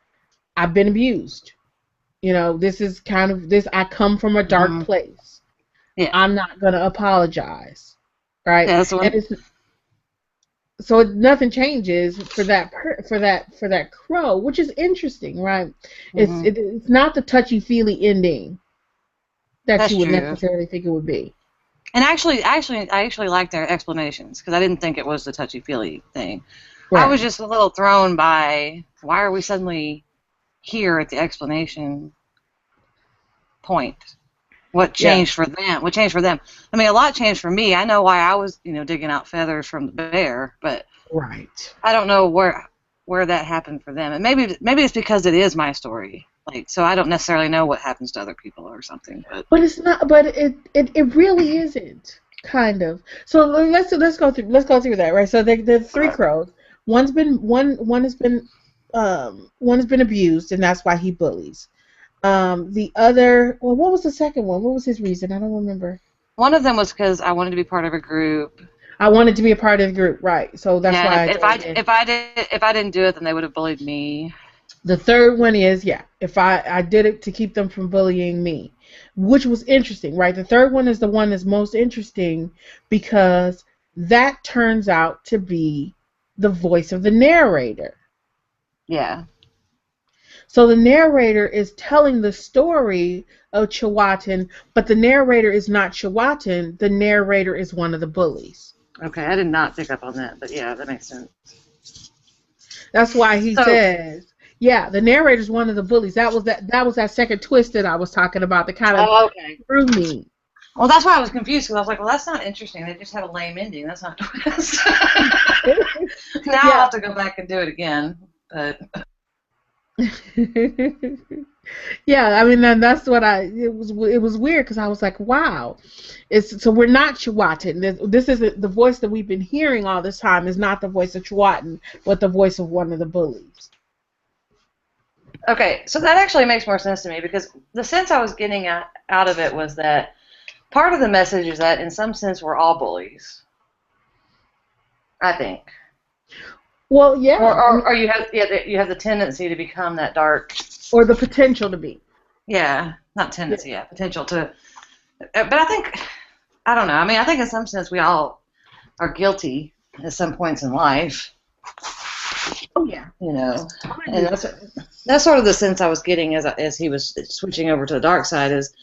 "I've been abused. This is kind of this. I come from a dark hmm place. yeah, I'm not gonna apologize, right?" yeah. That's the And one. it's so nothing changes for that crow, which is interesting, right? It's hmm it's not the touchy feely ending that That's you would true. necessarily think it would be. And I actually liked their explanations because I didn't think it was the touchy feely thing. I was Right. just a little thrown by why are we suddenly here at the explanation point? What Yeah. changed for them? What changed for them? I mean, a lot changed for me. I know why I was, digging out feathers from the bear, but Right. I don't know where that happened for them. And maybe it's because it is my story. Like, so I don't necessarily know what happens to other people or something. But But it's not. But it really isn't. Kind of. So let's go through that, right? So the three crows. One has been abused, and that's why he bullies. The other. Well, what was the second one? What was his reason? I don't remember. one of them was because I wanted to be part of a group. I wanted to be a part of the group, right? So that's Yeah, and why I joined in. if I didn't do it, then they would have bullied me. The third one is, yeah, if I did it to keep them from bullying me, which was interesting, right? The third one is the one that's most interesting because that turns out to be the voice of the narrator. Yeah. So the narrator is telling the story of Chihuahuan, but the narrator is not Chihuahuan. The narrator is one of the bullies. Okay, I did not pick up on that, but yeah, that makes sense. That's why he So, says, yeah, the narrator is one of the bullies. That was that second twist that I was talking about that kind of oh, okay. threw me. Well, that's why I was confused because I was like, well, that's not interesting. They just have a lame ending. That's not a twist. Now I'll Yeah. have to go back and do it again. But Yeah, I mean that's what it was weird because I was like, wow. So we're not Chihuahuan. This isn't the voice that we've been hearing all this time is not the voice of Chihuahuan, but the voice of one of the bullies. okay, so that actually makes more sense to me because the sense I was getting out of it was that part of the message is that in some sense we're all bullies. I think. Well, Or, yeah, I mean, or you have the tendency to become that dark. or the potential to be. Yeah, not Yeah. tendency, yeah, potential to. But I think I don't know. I mean, I think in some sense we all are guilty at some points in life, Oh yeah. I and agree with that. that's sort of the sense I was getting as he was switching over to the dark side. Is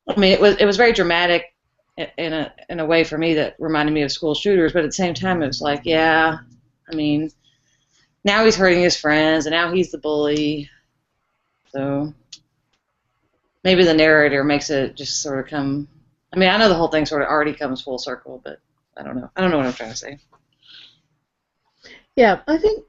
I mean, it was very dramatic in a way for me that reminded me of school shooters, but at the same time, it was like, yeah, I mean, now he's hurting his friends, and now he's the bully. So maybe the narrator makes it just sort of come. I mean, I know the whole thing sort of already comes full circle, but I don't know. I don't know what I'm trying to say. Yeah, I think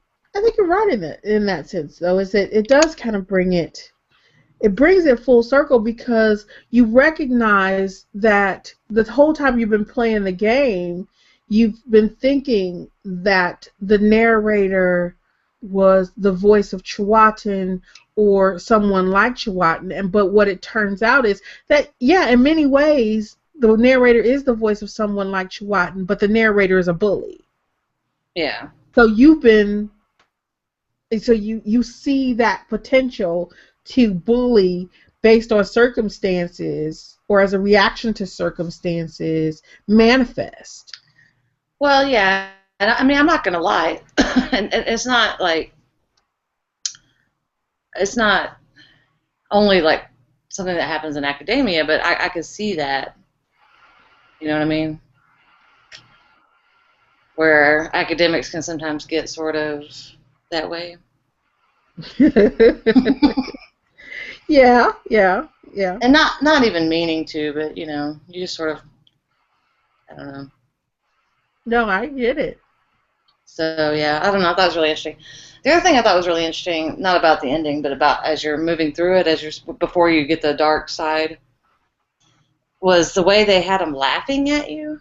you're right in that sense though, is that it does kind of brings it full circle because you recognize that the whole time you've been playing the game, you've been thinking that the narrator was the voice of Chihuahuan or someone like Chihuahuan, but what it turns out is that, yeah, in many ways, the narrator is the voice of someone like Chihuahuan, but the narrator is a bully. Yeah. So you see that potential to bully based on circumstances or as a reaction to circumstances manifest. Well, yeah, and I mean, I'm not gonna lie, and it's not like it's not only like something that happens in academia, but I could see that. You know what I mean? Where academics can sometimes get sort of that way. Yeah, yeah, yeah. And not even meaning to, but you know, you just sort of, I don't know. No, I get it. So yeah, I don't know. I thought it was really interesting. The other thing I thought was really interesting, not about the ending, but about as you're moving through it, as you're before you get the dark side, was the way they had them laughing at you,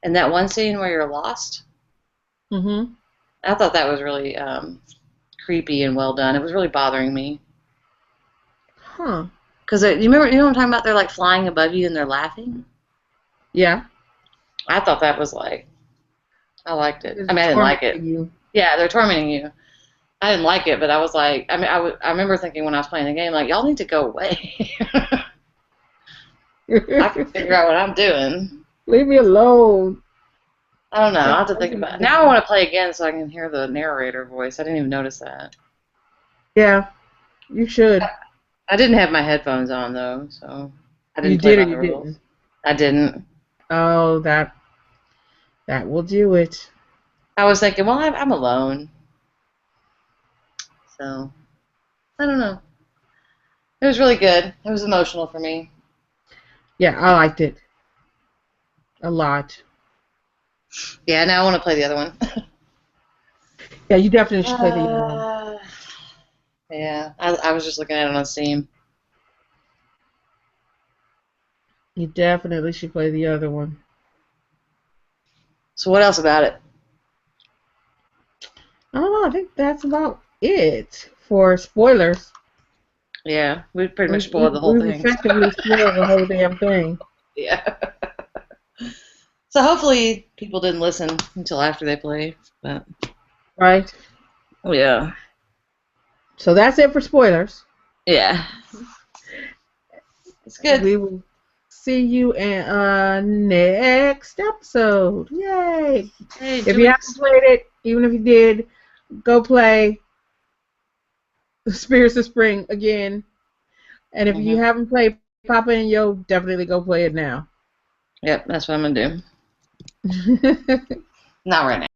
and that one scene where you're lost. Mhm. I thought that was really creepy and well done. It was really bothering me Huh. because you know what I'm talking about? They're like flying above you and they're laughing. Yeah. I thought that was like I liked it. It's I mean, I didn't like it. tormenting you. Yeah, they're tormenting you. I didn't like it, but I was like, I mean, I remember thinking when I was playing the game, like, y'all need to go away. I can figure out what I'm doing. Leave me alone. I don't know. I'll have to think about it. Now I want to play again so I can hear the narrator voice. I didn't even notice that. Yeah, you should. I didn't have my headphones on, though, so I You didn't play did or by the you rules. didn't? I didn't. Oh, that will do it. I was thinking, well, I'm alone. So, I don't know. It was really good. It was emotional for me. Yeah, I liked it a lot. Yeah, now I want to play the other one. Yeah, you definitely should play the other one. Yeah, I was just looking at it on Steam. You definitely should play the other one. So what else about it? I don't know. I think that's about it for spoilers. Yeah, we pretty much We've, spoiled we've, the whole we've thing. effectively spoiled the whole damn thing. Yeah. So hopefully people didn't listen until after they played. But Right? yeah, So that's it for spoilers. yeah, it's good. We will see you in next episode. Yay! Hey, If you haven't played it, even if you did, go play Spirits of Spring again. And if you haven't played Papa and Yo, definitely go play it now. Yep, that's what I'm gonna do. Not right now.